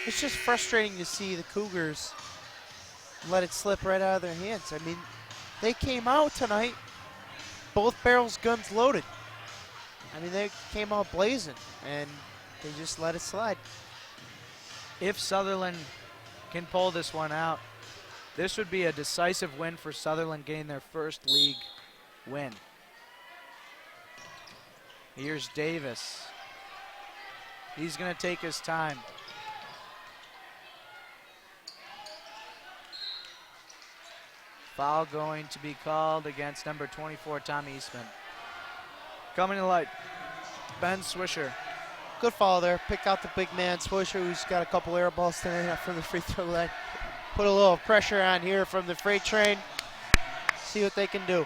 It's just frustrating to see the Cougars let it slip right out of their hands. I mean, they came out tonight, both barrels, guns loaded. I mean, they came out blazing, and they just let it slide. If Sutherland can pull this one out, this would be a decisive win for Sutherland, getting their first league win. Here's Davis. He's going to take his time. Foul going to be called against number 24, Tommy Eastman. Coming to the light, Ben Swisher. Good foul there. Pick out the big man, Swisher, who's got a couple air balls tonight from the free throw line. Put a little pressure on here from the freight train. See what they can do.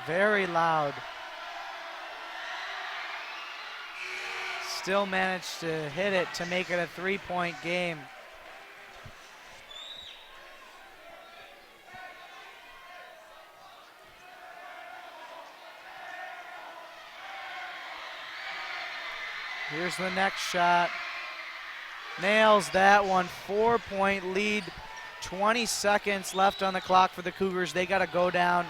Very loud. Still managed to hit it to make it a 3-point game. Here's the next shot. Nails that one. 4-point lead. 20 seconds left on the clock for the Cougars. They got to go down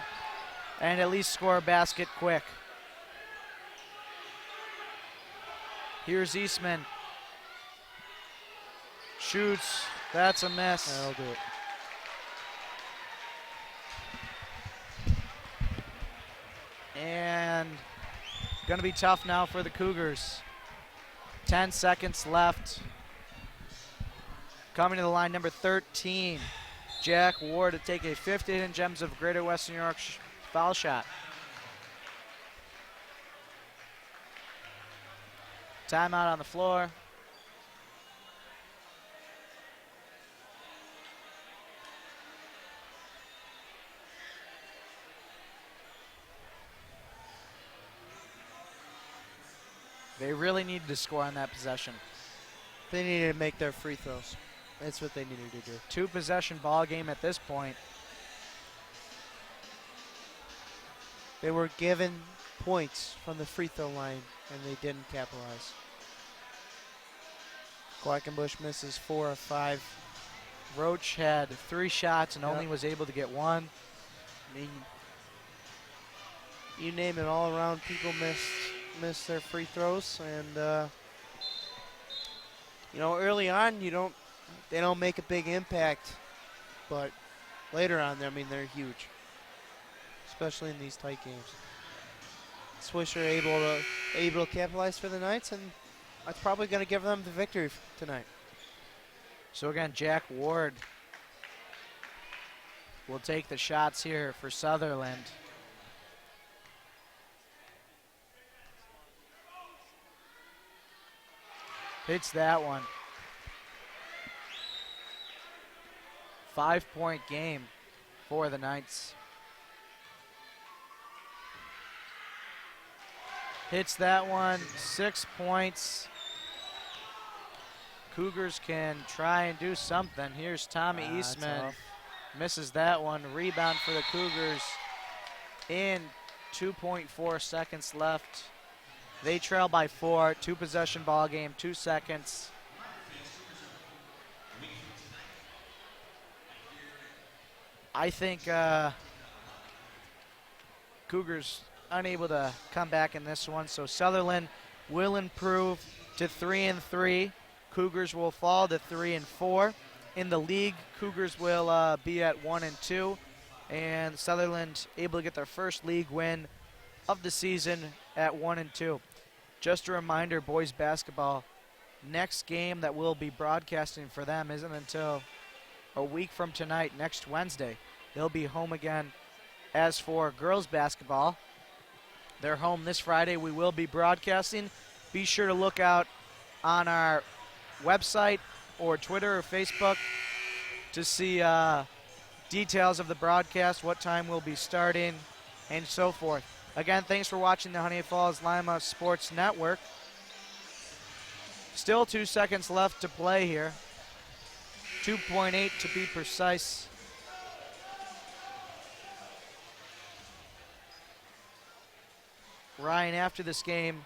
and at least score a basket quick. Here's Eastman. Shoots. That's a miss. That'll do it. And going to be tough now for the Cougars. 10 seconds left. Coming to the line, number 13, Jack Ward, to take a 50 Hidden Gems of Greater Western New York foul shot. Timeout on the floor. They really needed to score on that possession. They needed to make their free throws. That's what they needed to do. 2-possession ball game at this point. They were given points from the free throw line, and they didn't capitalize. Quackenbush misses 4 of 5. Roach had 3 shots and only was able to get 1. I mean, you name it, all around people miss their free throws, and you know, early on they don't make a big impact, but later on, I mean, they're huge, especially in these tight games. Swisher able to capitalize for the Knights, and that's probably going to give them the victory tonight. So again, Jack Ward will take the shots here for Sutherland. Hits that one. 5-point game for the Knights. Hits that one, 6 points. Cougars can try and do something. Here's Tommy Eastman. Tough. Misses that one. Rebound for the Cougars in 2.4 seconds left. They trail by 4. 2-possession ball game, 2 seconds. I think Cougars unable to come back in this one, so Sutherland will improve to 3-3. Cougars will fall to 3-4. In the league, Cougars will be at 1-2, and Sutherland able to get their first league win of the season at 1-2. Just a reminder, boys basketball, next game that we'll be broadcasting for them isn't until a week from tonight, next Wednesday. They'll be home again. As for girls basketball, they're home this Friday. We will be broadcasting. Be sure to look out on our website or Twitter or Facebook to see details of the broadcast, what time we'll be starting, and so forth. Again, thanks for watching the Honeoye Falls-Lima Sports Network. Still 2 seconds left to play here. 2.8 to be precise. Ryan, after this game,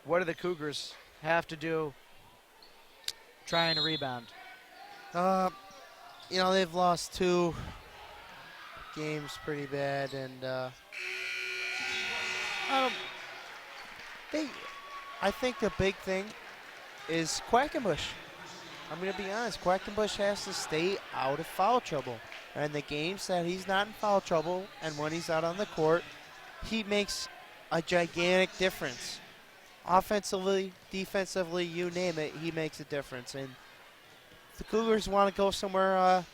what do the Cougars have to do trying to rebound? You know, they've lost 2 games pretty bad, and I think the big thing is Quackenbush. I'm going to be honest. Quackenbush has to stay out of foul trouble. And the games that he's not in foul trouble and when he's out on the court, he makes a gigantic difference. Offensively, defensively, you name it, he makes a difference. And if the Cougars want to go somewhere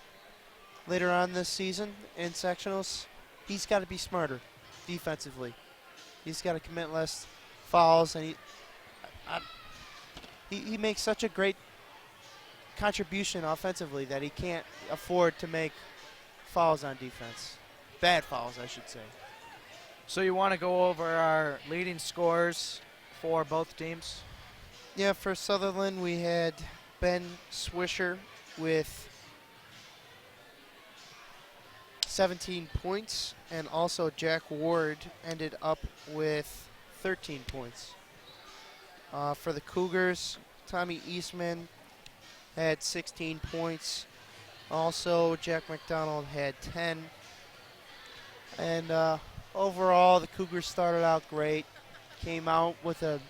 later on this season in sectionals, he's got to be smarter defensively. He's got to commit less fouls, and he makes such a great contribution offensively that he can't afford to make fouls on defense. Bad fouls, I should say. So you want to go over our leading scores for both teams? Yeah, for Sutherland, we had Ben Swisher with 17 points, and also Jack Ward ended up with 13 points. For the Cougars, Tommy Eastman had 16 points. Also, Jack McDonald had 10. And overall, the Cougars started out great. Came out with a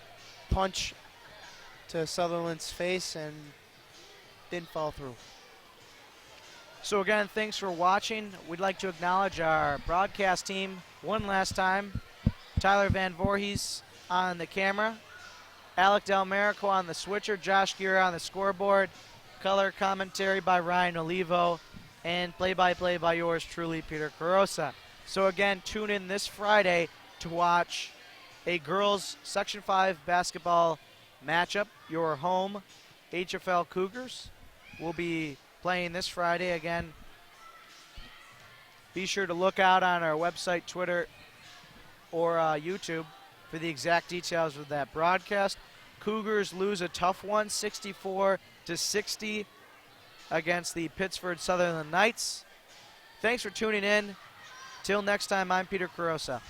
punch to Sutherland's face and didn't fall through. So again, thanks for watching. We'd like to acknowledge our broadcast team one last time. Tyler Van Voorhees on the camera, Alec Delmerico on the switcher, Josh Geary on the scoreboard, color commentary by Ryan Olivo, and play-by-play by yours truly, Peter Carosa. So again, tune in this Friday to watch a girls Section 5 basketball matchup. Your home HF-L Cougars will be playing this Friday. Again, be sure to look out on our website, Twitter, or YouTube for the exact details of that broadcast. Cougars lose a tough one, 64-60 against the Pittsford-Sutherland Knights. Thanks for tuning in. Till next time, I'm Peter Carosa.